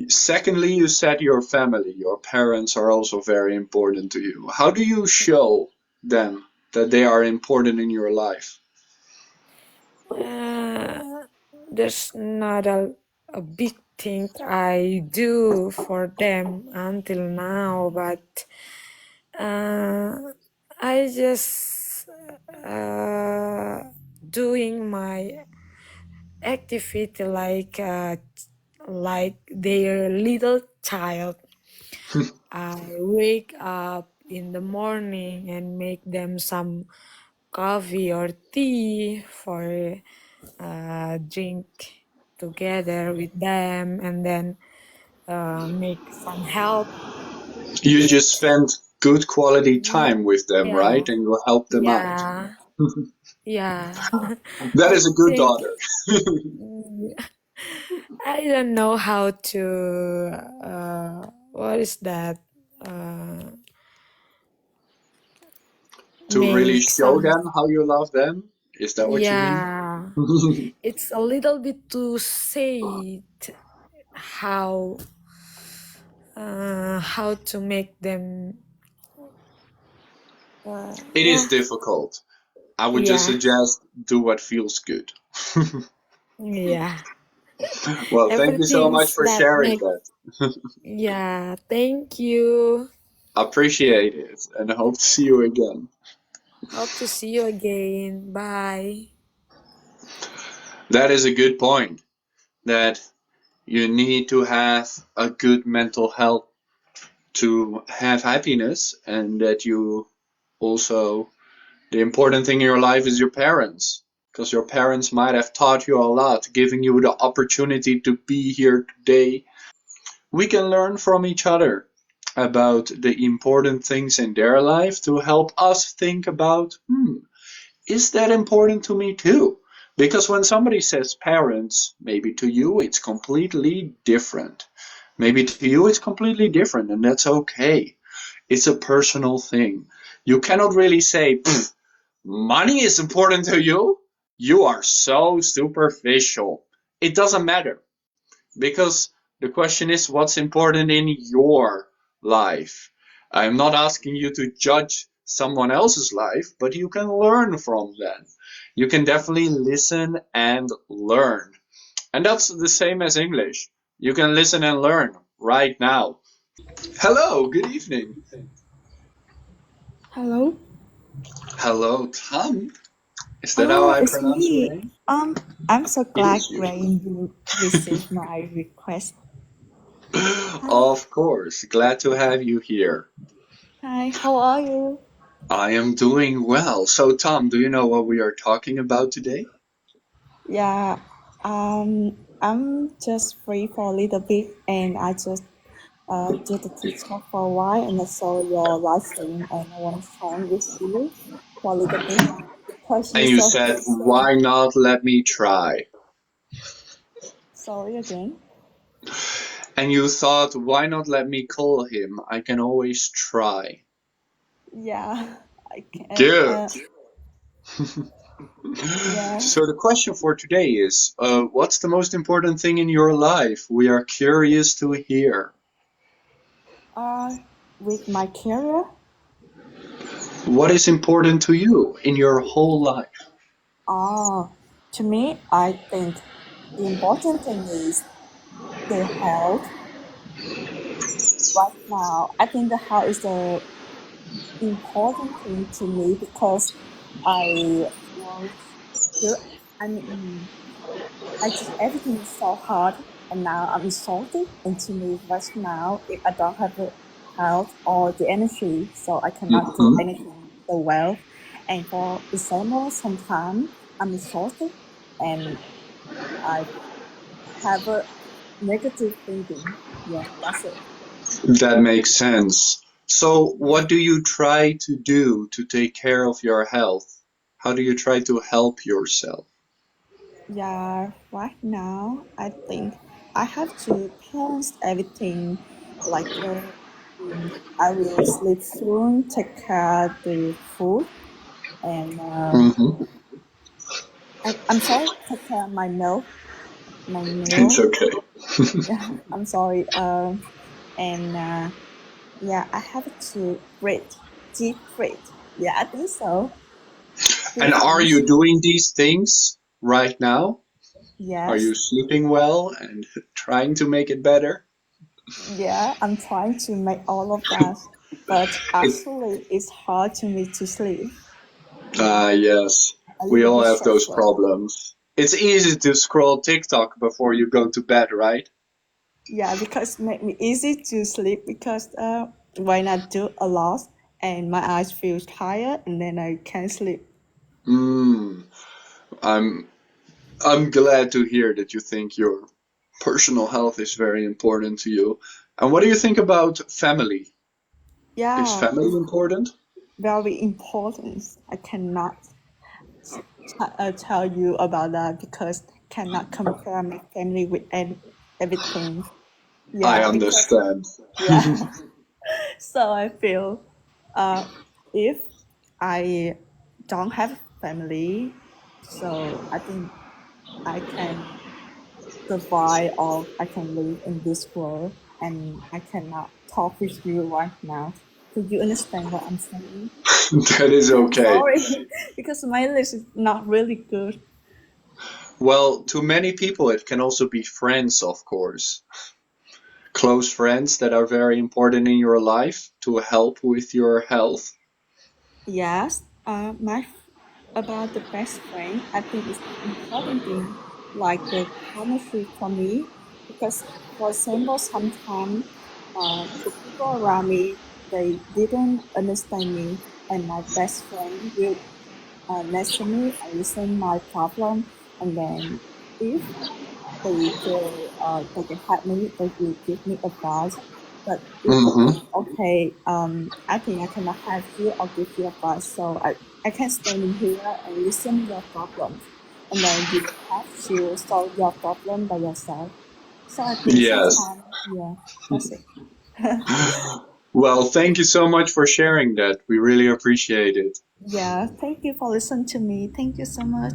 Speaker 1: secondly, you said your family, your parents are also very important to you. How do you show them that they are important in your life?
Speaker 7: There's not a big thing I do for them until now, but I just doing my activity like their little child. I wake up in the morning and make them some coffee or tea for drink together with them, and then make some help
Speaker 1: You
Speaker 7: with,
Speaker 1: just spend good quality
Speaker 7: yeah,
Speaker 1: time with them, right?
Speaker 7: yeah,
Speaker 1: And you help them out.
Speaker 7: yeah, yeah.
Speaker 1: That
Speaker 7: I
Speaker 1: is a good
Speaker 7: think
Speaker 1: daughter.
Speaker 7: I don't know how to what is that,
Speaker 1: To really
Speaker 7: make
Speaker 1: show
Speaker 7: some,
Speaker 1: them how you love them? Is that what you mean?
Speaker 7: yeah, it's a little bit to say it, how to make them
Speaker 1: It is
Speaker 7: yeah,
Speaker 1: difficult. I would just
Speaker 7: yeah,
Speaker 1: suggest do what feels good.
Speaker 7: yeah,
Speaker 1: Well, thank you so
Speaker 7: everything
Speaker 1: much for
Speaker 7: that
Speaker 1: sharing
Speaker 7: make,
Speaker 1: that.
Speaker 7: yeah, thank you,
Speaker 1: Appreciate it and hope to see you again.
Speaker 7: hope to see you again, bye.
Speaker 1: That is a good point. That you need to have a good mental health to have happiness, and that you also, the important thing in your life is your parents, because your parents might have taught you a lot, giving you the opportunity to be here today. We can learn from each other about the important things in their life to help us think about, is that important to me too? Because when somebody says parents, maybe to you it's completely different. Maybe to you it's completely different, and that's okay. It's a personal thing. You cannot really say, money is important to you? You are so superficial. It doesn't matter, because the question is what's important in your life. I'm not asking you to judge someone else's life, but you can learn from them. You can definitely listen and learn. And that's the same as English. You can listen and learn right now. Hello, good evening.
Speaker 8: Hello?
Speaker 1: Hello, Tom. Is that how
Speaker 8: Oh,
Speaker 1: I
Speaker 8: it's
Speaker 1: pronounce your
Speaker 8: me.
Speaker 1: name?
Speaker 8: I'm so
Speaker 1: It
Speaker 8: glad,
Speaker 1: is you.
Speaker 8: Rain, you received my request. Hi.
Speaker 1: Of course, glad to have you here.
Speaker 8: Hi, how are you?
Speaker 1: I am doing well. So, Tom, do you know what we are talking about today?
Speaker 8: Yeah, I'm just free for a little bit, and I just did the TikTok for a while, and I saw your live stream, and I want to share with you for a little bit because you're
Speaker 1: And you
Speaker 8: so
Speaker 1: said,
Speaker 8: handsome.
Speaker 1: why not let me try?
Speaker 8: Sorry again.
Speaker 1: And you thought, why not let me call him? I can always try.
Speaker 8: Yeah, I can.
Speaker 1: Good.
Speaker 8: Yeah.
Speaker 1: So the question for today is, what's the most important thing in your life? We are curious to hear.
Speaker 8: With my career,
Speaker 1: What is important to you in your whole life?
Speaker 8: to me, I think the important thing is the health. Right now, I think the health is the important thing to me because I was good. I mean, I just everything is so hard, and now I'm exhausted. And to me, right now, if I don't have the health or the energy, so I cannot do
Speaker 1: Mhm.
Speaker 8: anything so well. And for example, sometimes I'm exhausted, and I have a negative thinking. Yeah, that's it.
Speaker 1: That makes sense. So, what do you try to do to take care of your health? How do you try to help yourself?
Speaker 8: Yeah, right now I think I have to balance everything. Like I will sleep soon, take care the food, and
Speaker 1: Hmm.
Speaker 8: I'm sorry, take care my my
Speaker 1: It's
Speaker 8: meal.
Speaker 1: okay.
Speaker 8: Yeah, I'm sorry. And yeah, I have to breathe, deep breathe. Yeah, I think so.
Speaker 1: And
Speaker 8: These
Speaker 1: are
Speaker 8: things.
Speaker 1: you doing these things right now? Are you
Speaker 8: Yes.
Speaker 1: sleeping well and trying to make it better?
Speaker 8: Yeah, I'm trying to make all of that, but
Speaker 1: It,
Speaker 8: actually, it's hard to me to sleep. Yeah,
Speaker 1: yes.
Speaker 8: a
Speaker 1: We
Speaker 8: little
Speaker 1: all
Speaker 8: bit
Speaker 1: have those
Speaker 8: stressful.
Speaker 1: problems. It's easy to scroll TikTok before you go to bed, right?
Speaker 8: Yeah, because it make me easy to sleep because when I do a lot and my eyes feel tired and then I can't sleep.
Speaker 1: Mm, I'm I'm glad to hear that you think your personal health is very important to you. And what do you think about family? Is
Speaker 8: Yeah,
Speaker 1: family
Speaker 8: it's
Speaker 1: important?
Speaker 8: very important. I cannot tell you about that because cannot compare my family with everything.
Speaker 1: I
Speaker 8: Yeah, because
Speaker 1: understand.
Speaker 8: yeah. So I feel if I don't have family, so I think I can survive or I can live in this world and I cannot talk with you right now. Do you understand what I'm saying?
Speaker 1: That is
Speaker 8: I'm
Speaker 1: okay.
Speaker 8: sorry because my English is not really good.
Speaker 1: Well, to many people, it can also be friends, of course. Close friends that are very important in your life to help with your health.
Speaker 8: Yes, about the best friend, I think it's important thing like the partnership for me because, for example, sometimes the people around me they didn't understand me, and my best friend will next to me and listen my problem, and then if they can help me, they will give me advice. But if they
Speaker 1: Hmm.
Speaker 8: think, okay, I think I cannot help you or give you advice, so I can stand in here and listen your problems, and then you have to solve your problem by yourself. So I think
Speaker 1: Yes.
Speaker 8: sometimes, yeah, that's it.
Speaker 1: Well, thank you so much for sharing that. We really appreciate it.
Speaker 8: Yeah, thank you for listening to me. Thank you so much.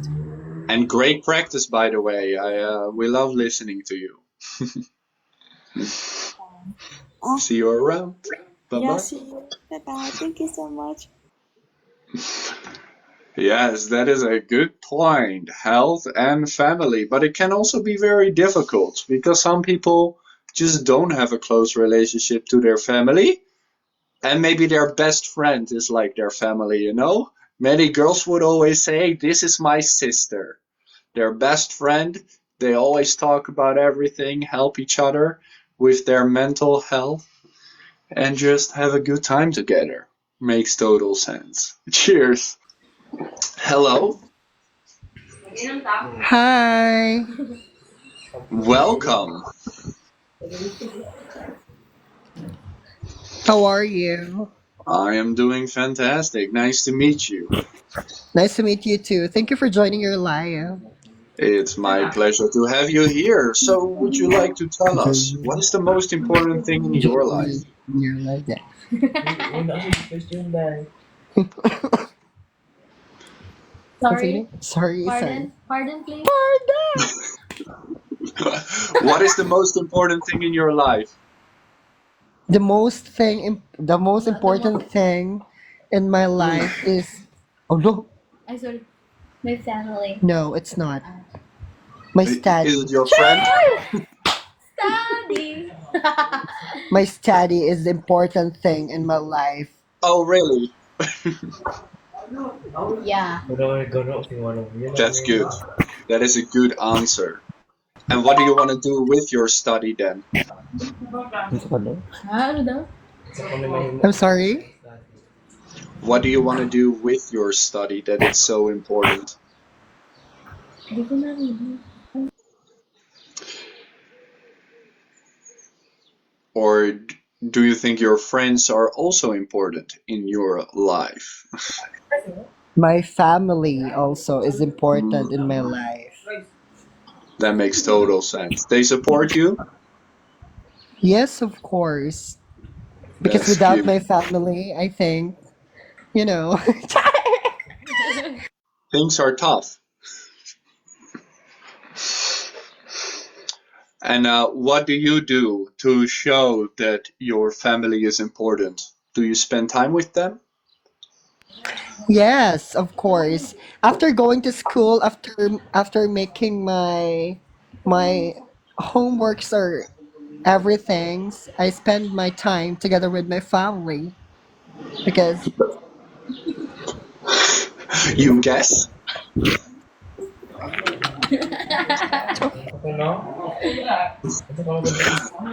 Speaker 1: And great practice, by the way. We love listening to you.
Speaker 8: Oh,
Speaker 1: See you around. Bye
Speaker 8: yeah,
Speaker 1: bye.
Speaker 8: see you. Bye bye. Thank you so much.
Speaker 1: Yes, that is a good point. Health and family. But it can also be very difficult because some people just don't have a close relationship to their family. And maybe their best friend is like their family, you know? Many girls would always say, this is my sister. Their best friend. They always talk about everything, help each other with their mental health, and just have a good time together. Makes total sense. Cheers. Hello.
Speaker 9: Hi.
Speaker 1: Welcome.
Speaker 9: How are you?
Speaker 1: I am doing fantastic. Nice to meet you.
Speaker 9: Nice to meet you too. Thank you for joining your live.
Speaker 1: It's my pleasure to have you here. So, would you like to tell us what is the most important thing in your life?
Speaker 9: Joining your live. Yeah. Sorry.
Speaker 10: Pardon, please.
Speaker 1: What is the most important thing in your life?
Speaker 9: The most important thing in my life is. Oh no,
Speaker 10: Ay, sorry. My family.
Speaker 9: no, it's not. My
Speaker 1: Is
Speaker 9: study.
Speaker 1: it your friend?
Speaker 10: Study.
Speaker 9: My study is the important thing in my life.
Speaker 1: Oh, really?
Speaker 10: Yeah.
Speaker 1: That's good. That is a good answer. And what do you want to do with your study then?
Speaker 10: Ano daw?
Speaker 9: I'm sorry.
Speaker 1: What do you want to do with your study that it's so important?
Speaker 10: Hindi ko narinig.
Speaker 1: Or do you think your friends are also important in your life?
Speaker 9: My family also is important in my life.
Speaker 1: That makes total sense. They support you?
Speaker 9: Yes, of course. Because
Speaker 1: That's
Speaker 9: without
Speaker 1: cute.
Speaker 9: my family, I think, you know,
Speaker 1: Things are tough. And what do you do to show that your family is important? Do you spend time with them?
Speaker 9: yes, of course. After going to school, after making my homeworks or everything, I spend my time together with my family because
Speaker 1: You guess?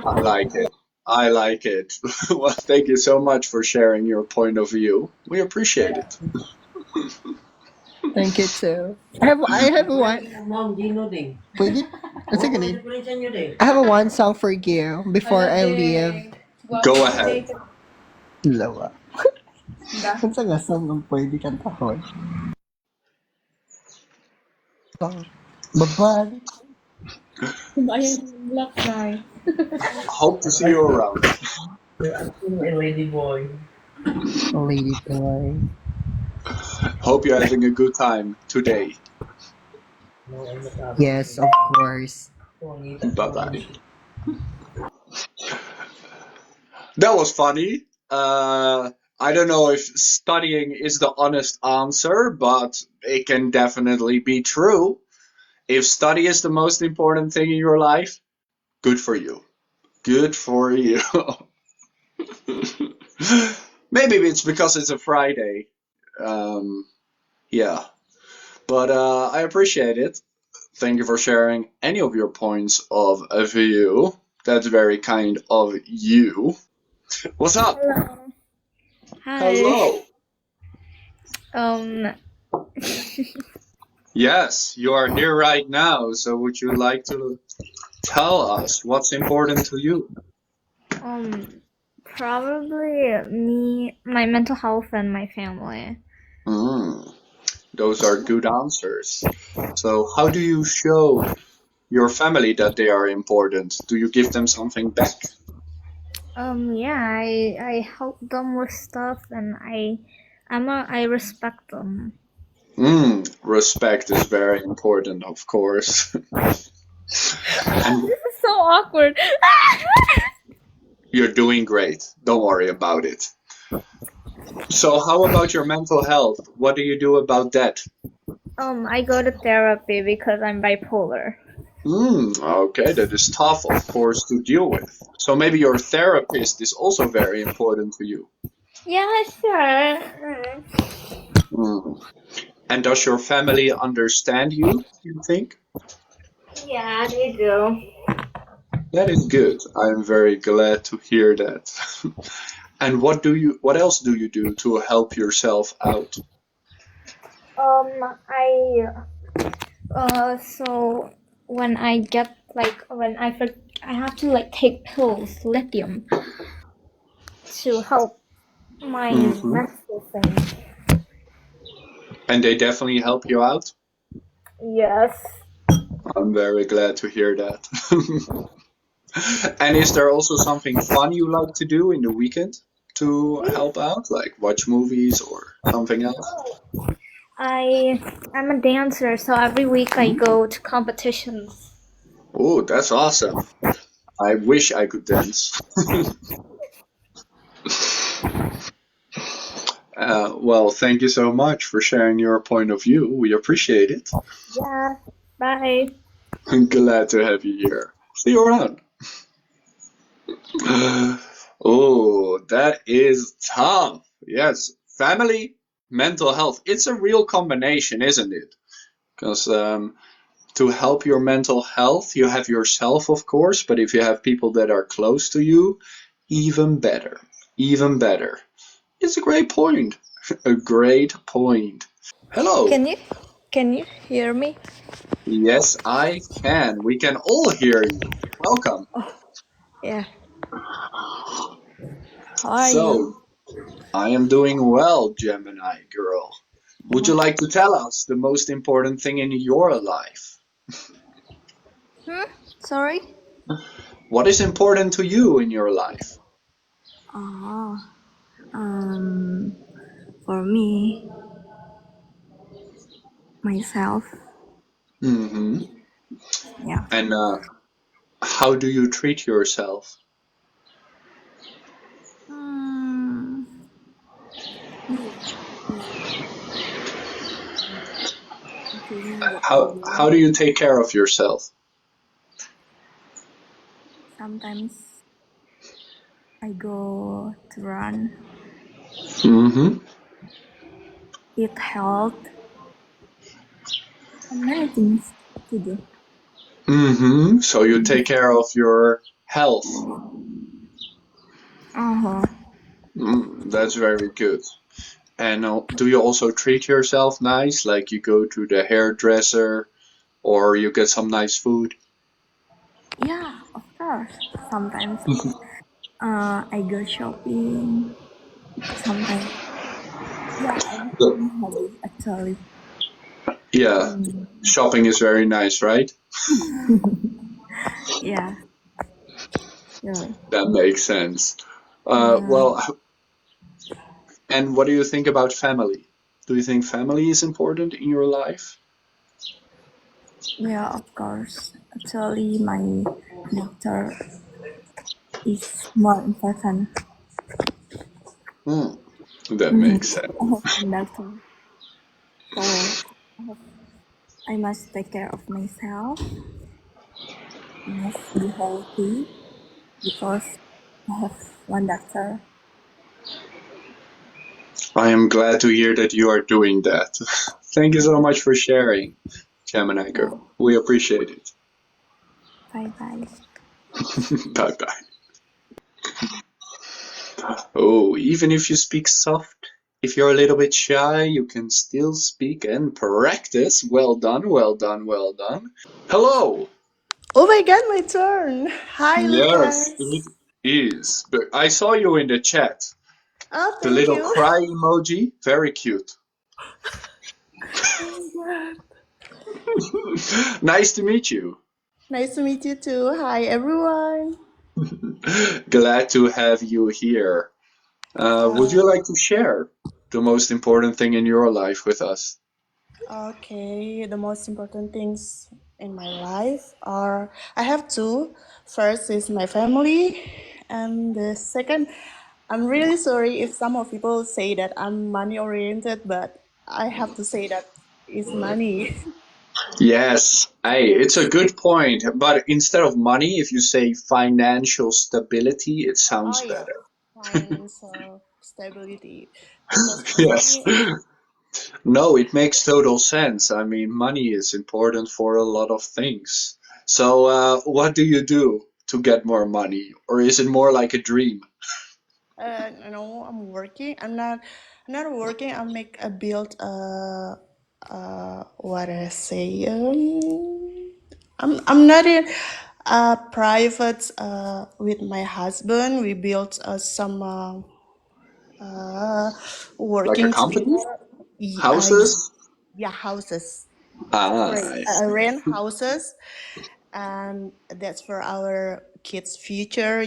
Speaker 1: I like it. I like it. Well, thank you so much for sharing your point of view. We appreciate it.
Speaker 9: thank you too. I have one. Pwede? Sige, Nate. I have a one song for you before I leave.
Speaker 1: Go ahead.
Speaker 9: Dalawa. Ang nga song ang pwede kantahon. Song. Babalik.
Speaker 10: Ayun, black guy.
Speaker 1: Hope to see you around.
Speaker 9: Lady boy.
Speaker 1: Hope you're having a good time today.
Speaker 9: Yes, of course.
Speaker 1: Bye bye. That was funny. I don't know if studying is the honest answer, but it can definitely be true. If study is the most important thing in your life, good for you. Good for you. Maybe it's because it's a Friday. Yeah. But I appreciate it. Thank you for sharing any of your points of view. That's very kind of you. What's up?
Speaker 10: Hi.
Speaker 1: Hello.
Speaker 10: Um,
Speaker 1: Yes, you are here right now. So would you like to tell us what's important to you?
Speaker 10: Probably me, my mental health and my family.
Speaker 1: Those are good answers. So how do you show your family that they are important? Do you give them something back?
Speaker 10: Yeah, I help them with stuff and I respect them.
Speaker 1: Respect is very important, of course. And
Speaker 10: This is so awkward.
Speaker 1: you're doing great. Don't worry about it. So how about your mental health? What do you do about that?
Speaker 10: I go to therapy because I'm bipolar.
Speaker 1: Okay, that is tough, of course, to deal with. So maybe your therapist is also very important to you.
Speaker 10: Yeah, sure.
Speaker 1: And does your family understand you think?
Speaker 10: Yeah, they do.
Speaker 1: That is good. I am very glad to hear that. And what else do you do to help yourself out?
Speaker 10: So when I get I have to like take pills, lithium, to help my
Speaker 1: Hmm.
Speaker 10: mental thing.
Speaker 1: And they definitely help you out.
Speaker 10: Yes.
Speaker 1: I'm very glad to hear that. And is there also something fun you like to do in the weekend to help out, like watch movies or something else?
Speaker 10: I'm a dancer, so every week I go to competitions.
Speaker 1: Oh, that's awesome. I wish I could dance. Well, thank you so much for sharing your point of view. We appreciate it.
Speaker 10: Yeah. Bye.
Speaker 1: I'm glad to have you here. See you around. Oh, that is tough. Yes, family, mental health. It's a real combination, isn't it? Because to help your mental health, you have yourself, of course, but if you have people that are close to you, even better. Even better. It's a great point. A great point. Hello.
Speaker 11: Can you hear me?
Speaker 1: Yes, I can. We can all hear you. Welcome.
Speaker 11: Yeah. How are you?
Speaker 1: So, I am doing well, Gemini girl. Would you like to tell us the most important thing in your life?
Speaker 11: Sorry?
Speaker 1: What is important to you in your life?
Speaker 11: Oh, um, for me, myself.
Speaker 1: Mm-hmm.
Speaker 11: Yeah.
Speaker 1: And how do you treat yourself?
Speaker 11: Hmm. Doing what I
Speaker 1: How
Speaker 11: love.
Speaker 1: do you take care of yourself?
Speaker 11: Sometimes I go to run,
Speaker 1: Mm-hmm.
Speaker 11: eat health, and many things to do.
Speaker 1: Mm-hmm. So you take care of your health.
Speaker 11: Uh-huh.
Speaker 1: That's very good. And do you also treat yourself nice? Like you go to the hairdresser or you get some nice food?
Speaker 11: Yeah, of course. Sometimes I go shopping. Sometimes, yeah, I have many hobbies actually.
Speaker 1: Yeah,
Speaker 11: Mm.
Speaker 1: shopping is very nice, right?
Speaker 11: Yeah, really.
Speaker 1: That makes sense.
Speaker 11: Yeah,
Speaker 1: Well, and what do you think about family? Do you think family is important in your life?
Speaker 11: yeah, of course. Actually, my doctor is more important.
Speaker 1: Hmm, that makes sense.
Speaker 11: I have one doctor, so I must take care of myself. I must be healthy because I have one doctor.
Speaker 1: I am glad to hear that you are doing that. Thank you so much for sharing, Gemini
Speaker 11: Yeah,
Speaker 1: girl. We appreciate it.
Speaker 11: bye bye.
Speaker 1: Bye bye. Oh, even if you speak soft, if you're a little bit shy, you can still speak and practice. Well done, well done, well done. Hello!
Speaker 6: Oh my god, my turn. Hi,
Speaker 1: Yes,
Speaker 6: Lucas.
Speaker 1: it is. But I saw you in the chat.
Speaker 6: Oh,
Speaker 1: The
Speaker 6: thank
Speaker 1: little
Speaker 6: you.
Speaker 1: cry emoji, very cute.
Speaker 6: Oh my god.
Speaker 1: Nice to meet you.
Speaker 6: Nice to meet you too. Hi, everyone.
Speaker 1: Glad to have you here. Would you like to share the most important thing in your life with us?
Speaker 6: Okay, the most important things in my life are I have two. First is my family, and the second, I'm really sorry if some of people say that I'm money oriented, but I have to say that it's money.
Speaker 1: Yes, hey, it's a good point. But instead of money, if you say financial stability, it
Speaker 6: Oh
Speaker 1: sounds
Speaker 6: yeah,
Speaker 1: better.
Speaker 6: financial stability. Because for
Speaker 1: Yes.
Speaker 6: me,
Speaker 1: No, it makes total sense. I mean, money is important for a lot of things. So, what do you do to get more money? Or is it more like a dream?
Speaker 6: I'm working. I'm not working. I make a build what I say. I'm not in private with my husband. We built some
Speaker 1: Like a
Speaker 6: working
Speaker 1: company?
Speaker 6: together.
Speaker 1: Houses?
Speaker 6: Yeah, houses.
Speaker 1: Ah,
Speaker 6: Sorry,
Speaker 1: I see.
Speaker 6: rent houses, and that's for our kids' future,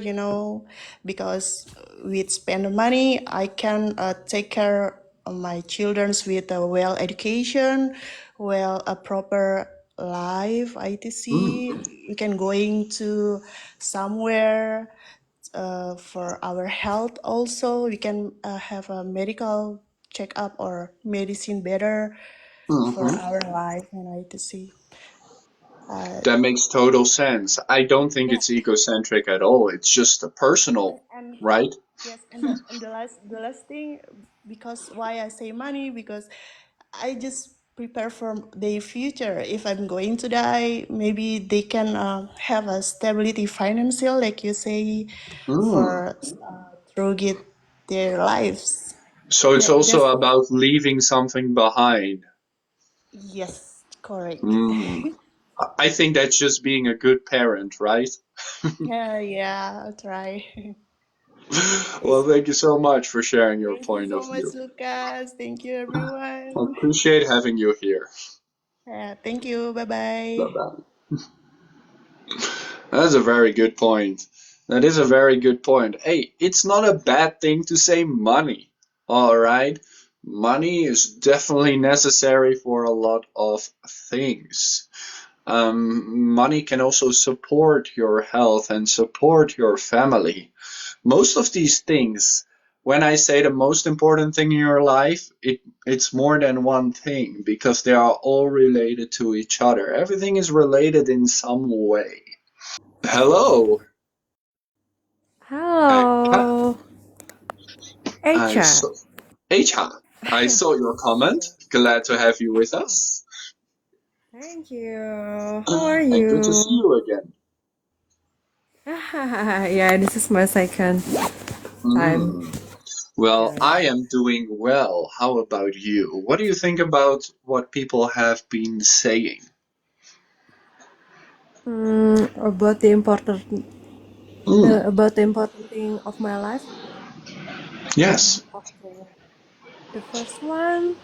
Speaker 6: because with spend money, I can take care of my children's with a well education, well a proper life,
Speaker 1: Mm,
Speaker 6: etc. We can going to somewhere for our health also. We can have a medical checkup or medicine better for
Speaker 1: mhm.
Speaker 6: our life and etc. Uh,
Speaker 1: That makes total sense. I don't think
Speaker 6: yes,
Speaker 1: it's egocentric at all. It's just a
Speaker 6: yes,
Speaker 1: personal,
Speaker 6: and
Speaker 1: right?
Speaker 6: yes, and the last thing, because why I say money, because I just prepare for their future. If I'm going to die, maybe they can have a stability financial, like you say,
Speaker 1: Mm.
Speaker 6: for through get their lives.
Speaker 1: So it's also
Speaker 6: That's
Speaker 1: about leaving something behind.
Speaker 6: yes, correct.
Speaker 1: Mm. I think that's just being a good parent, right?
Speaker 6: Yeah, I'll try.
Speaker 1: Well, thank you so much for sharing your
Speaker 6: Thank you
Speaker 1: point
Speaker 6: so
Speaker 1: of
Speaker 6: much,
Speaker 1: view.
Speaker 6: Lucas. Thank you,
Speaker 1: I
Speaker 6: everyone.
Speaker 1: appreciate having you here.
Speaker 6: Thank you. Bye
Speaker 1: Bye
Speaker 6: bye.
Speaker 1: bye. That's a very good point. That is a very good point. Hey, it's not a bad thing to say money. All right? Money is definitely necessary for a lot of things. Money can also support your health and support your family. Most of these things, when I say the most important thing in your life, it's more than one thing because they are all related to each other. Everything is related in some way. Hello. I,
Speaker 12: Hello,
Speaker 1: I
Speaker 12: Echa.
Speaker 1: saw, Echa, I saw your comment. Glad to have you with us.
Speaker 12: Thank you. How are
Speaker 1: And good to
Speaker 12: you?
Speaker 1: see you again.
Speaker 12: Yeah, this is my second time.
Speaker 1: Mm. Well,
Speaker 12: Yeah.
Speaker 1: I am doing well. How about you? What do you think about what people have been saying?
Speaker 12: About the important,
Speaker 1: Mm.
Speaker 12: about the important thing of my life.
Speaker 1: Yes.
Speaker 12: Okay. The first one,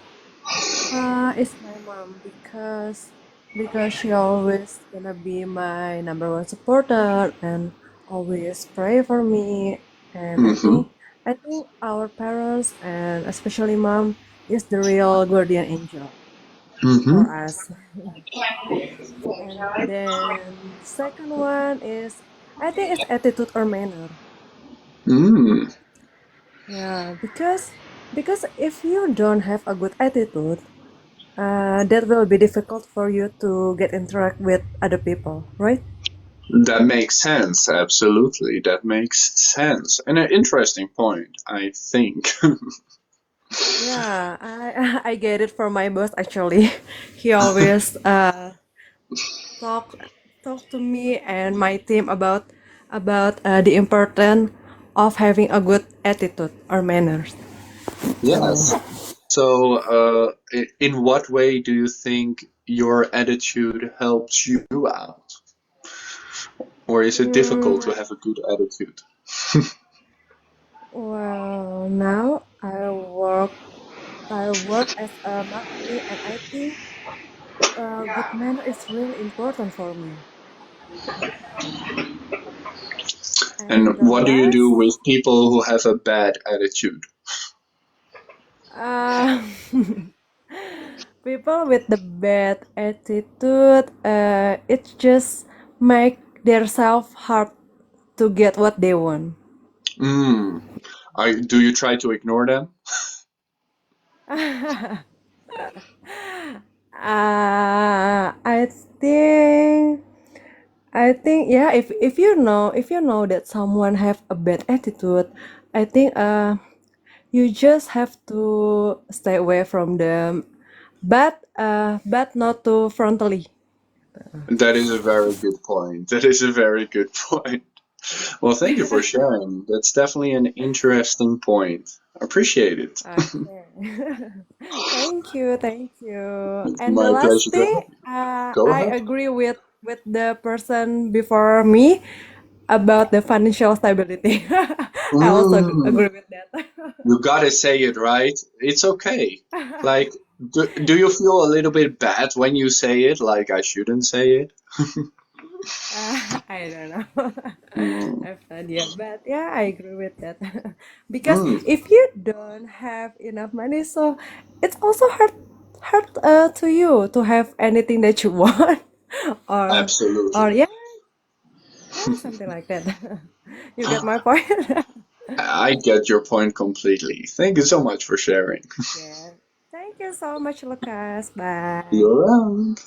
Speaker 12: is my mom because she always gonna be my number one supporter and always pray for me. And
Speaker 1: Mm-hmm.
Speaker 12: I think our parents and especially mom is the real guardian angel for
Speaker 1: Mm-hmm.
Speaker 12: us. And then second one is I think it's attitude or manner.
Speaker 1: Mm.
Speaker 12: Yeah, because if you don't have a good attitude, that will be difficult for you to get interact with other people, right?
Speaker 1: That makes sense. Absolutely. That makes sense. And an interesting point, I think.
Speaker 12: Yeah, I get it from my boss actually. He always talk talk to me and my team about the importance of having a good attitude or manners. So,
Speaker 1: Yes. So, in what way do you think your attitude helps you out? Or is it difficult
Speaker 12: mm,
Speaker 1: to have a good attitude?
Speaker 12: well, now I work as a marketing and I think good manner is really important for me. And
Speaker 1: And
Speaker 12: the
Speaker 1: what do you do
Speaker 12: last,
Speaker 1: with people who have a bad attitude?
Speaker 12: uh, people with the bad attitude, it just make their self hard to get what they want.
Speaker 1: Mm. Do you try to ignore them?
Speaker 12: I think yeah, if you know that someone have a bad attitude, I think you just have to stay away from them, but not too frontally.
Speaker 1: That is a very good point. That is a very good point. Well, thank you for sharing. That's definitely an interesting point. I appreciate it.
Speaker 12: Okay. Thank you, thank you.
Speaker 1: It's
Speaker 12: And the
Speaker 1: my
Speaker 12: last
Speaker 1: pleasure to
Speaker 12: thing,
Speaker 1: help. Go
Speaker 12: I
Speaker 1: ahead.
Speaker 12: agree with the person before me about the financial stability. I also
Speaker 1: Mm,
Speaker 12: agree with that.
Speaker 1: you gotta say it right. It's okay. Like, do you feel a little bit bad when you say it? Like, I shouldn't say it?
Speaker 12: I don't know.
Speaker 1: Mm,
Speaker 12: I've thought, yeah, but yeah, I agree with that. Because
Speaker 1: mm,
Speaker 12: if you don't have enough money, so it's also hard to you to have anything that you want, or
Speaker 1: absolutely.
Speaker 12: yeah, something like that. You get my point?
Speaker 1: I get your point completely. Thank you so much for sharing.
Speaker 12: Yeah. Thank you so much, Lucas. Bye.
Speaker 1: You're around.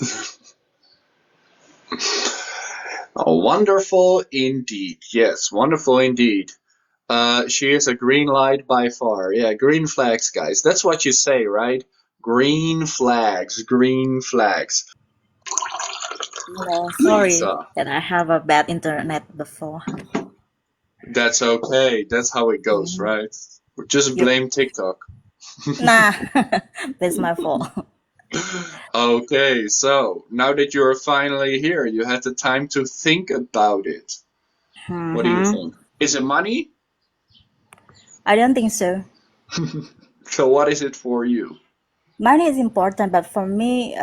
Speaker 1: Oh, wonderful indeed. Yes, wonderful indeed. She is a green light by far. Yeah, green flags, guys. That's what you say, right? Green flags, green flags.
Speaker 13: Sorry
Speaker 1: Lisa,
Speaker 13: that I have a bad internet before.
Speaker 1: that's okay. That's how it goes,
Speaker 13: Mhm.
Speaker 1: right? Just
Speaker 13: You,
Speaker 1: blame TikTok.
Speaker 13: nah, that's my fault.
Speaker 1: Okay, so now that you're finally here, you had the time to think about it. What do you
Speaker 13: Hmm.
Speaker 1: think? Is it money?
Speaker 13: I don't think so.
Speaker 1: So what is it for you?
Speaker 13: Money is important, but for me,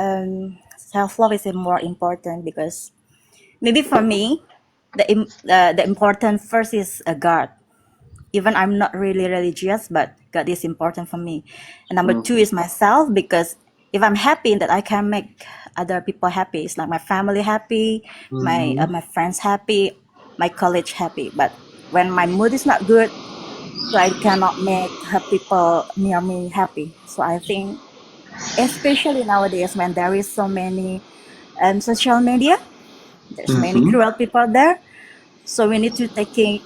Speaker 13: self-love is more important because maybe for me, the important first is God. Even I'm not really religious, but God is important for me. And number two
Speaker 1: Mhm.
Speaker 13: is myself because if I'm happy, that I can make other people happy. It's like my family happy,
Speaker 1: Mhm.
Speaker 13: my friends happy, my college happy. But when my mood is not good, so I cannot make people near me happy. So I think, especially nowadays when there is so many social media, there's many
Speaker 1: Mhm.
Speaker 13: cruel people there. So we need to taking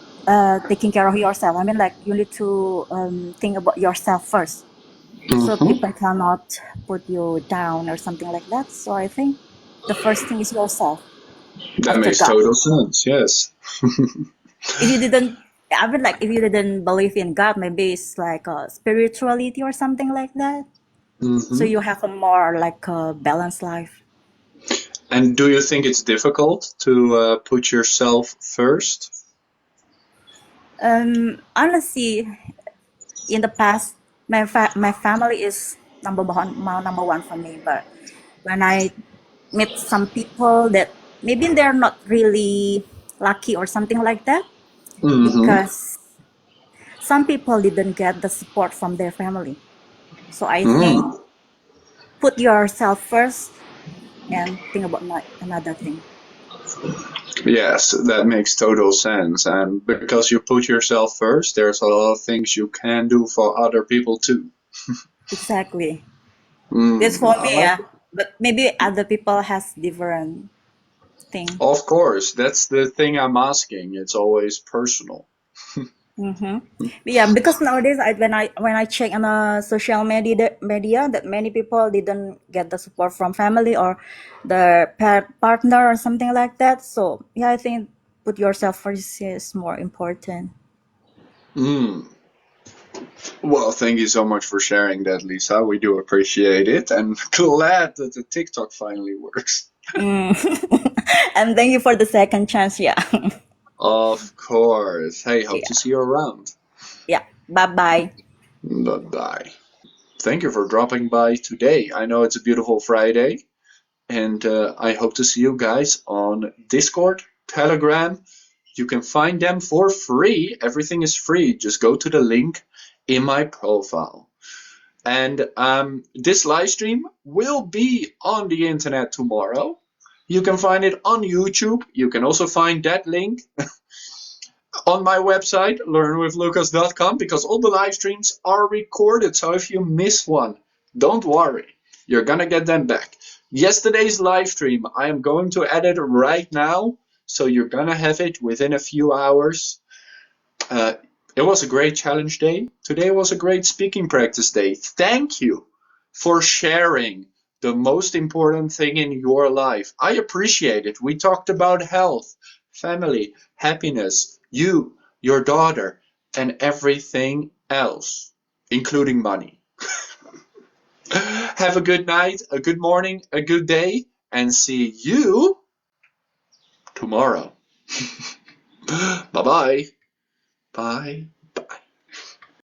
Speaker 13: care of yourself. I mean, like you need to think about yourself first, so
Speaker 1: Mhm.
Speaker 13: people cannot put you down or something like that. So I think the first thing is yourself
Speaker 1: That
Speaker 13: after
Speaker 1: makes
Speaker 13: God.
Speaker 1: total sense. Yes.
Speaker 13: If you didn't, I mean, like if you didn't believe in God, maybe it's like spirituality or something like that. So
Speaker 1: Mhm.
Speaker 13: you have a more like a balanced life.
Speaker 1: And do you think it's difficult to put yourself first?
Speaker 13: Honestly, in the past, my family is number one for me. But when I meet some people that maybe they're not really lucky or something like that,
Speaker 1: Mhm.
Speaker 13: because some people didn't get the support from their family. So I think
Speaker 1: Mm.
Speaker 13: put yourself first and think about another thing.
Speaker 1: Yes, that makes total sense. And because you put yourself first, there's a lot of things you can do for other people too.
Speaker 13: Exactly. That's
Speaker 1: Mm,
Speaker 13: for
Speaker 1: I
Speaker 13: me,
Speaker 1: like
Speaker 13: yeah.
Speaker 1: it.
Speaker 13: But maybe other people has different thing.
Speaker 1: Of course, that's the thing I'm asking. It's always personal.
Speaker 13: Mm-hmm. Yeah, because nowadays when I check on social media that many people didn't get the support from family or the partner or something like that. So yeah, I think put yourself first is more important.
Speaker 1: Mm. Well, thank you so much for sharing that, Lisa. We do appreciate it, and glad that the TikTok finally works.
Speaker 13: Mm. And thank you for the second chance. Yeah.
Speaker 1: Of course. Hey, hope to
Speaker 13: Yeah.
Speaker 1: see you around.
Speaker 13: Yeah. Bye bye.
Speaker 1: Bye bye. Thank you for dropping by today. I know it's a beautiful Friday, and I hope to see you guys on Discord, Telegram. You can find them for free. Everything is free. Just go to the link in my profile. And this live stream will be on the internet tomorrow. You can find it on YouTube. You can also find that link on my website, learnwithlucas.com, because all the live streams are recorded. So if you miss one, don't worry. You're gonna get them back. Yesterday's live stream, I am going to edit right now. So you're gonna have it within a few hours. Uh, it was a great challenge day. Today was a great speaking practice day. Thank you for sharing the most important thing in your life. I appreciate it. We talked about health, family, happiness, you, your daughter, and everything else, including money. Have a good night, a good morning, a good day, and see you tomorrow. Bye-bye. Bye.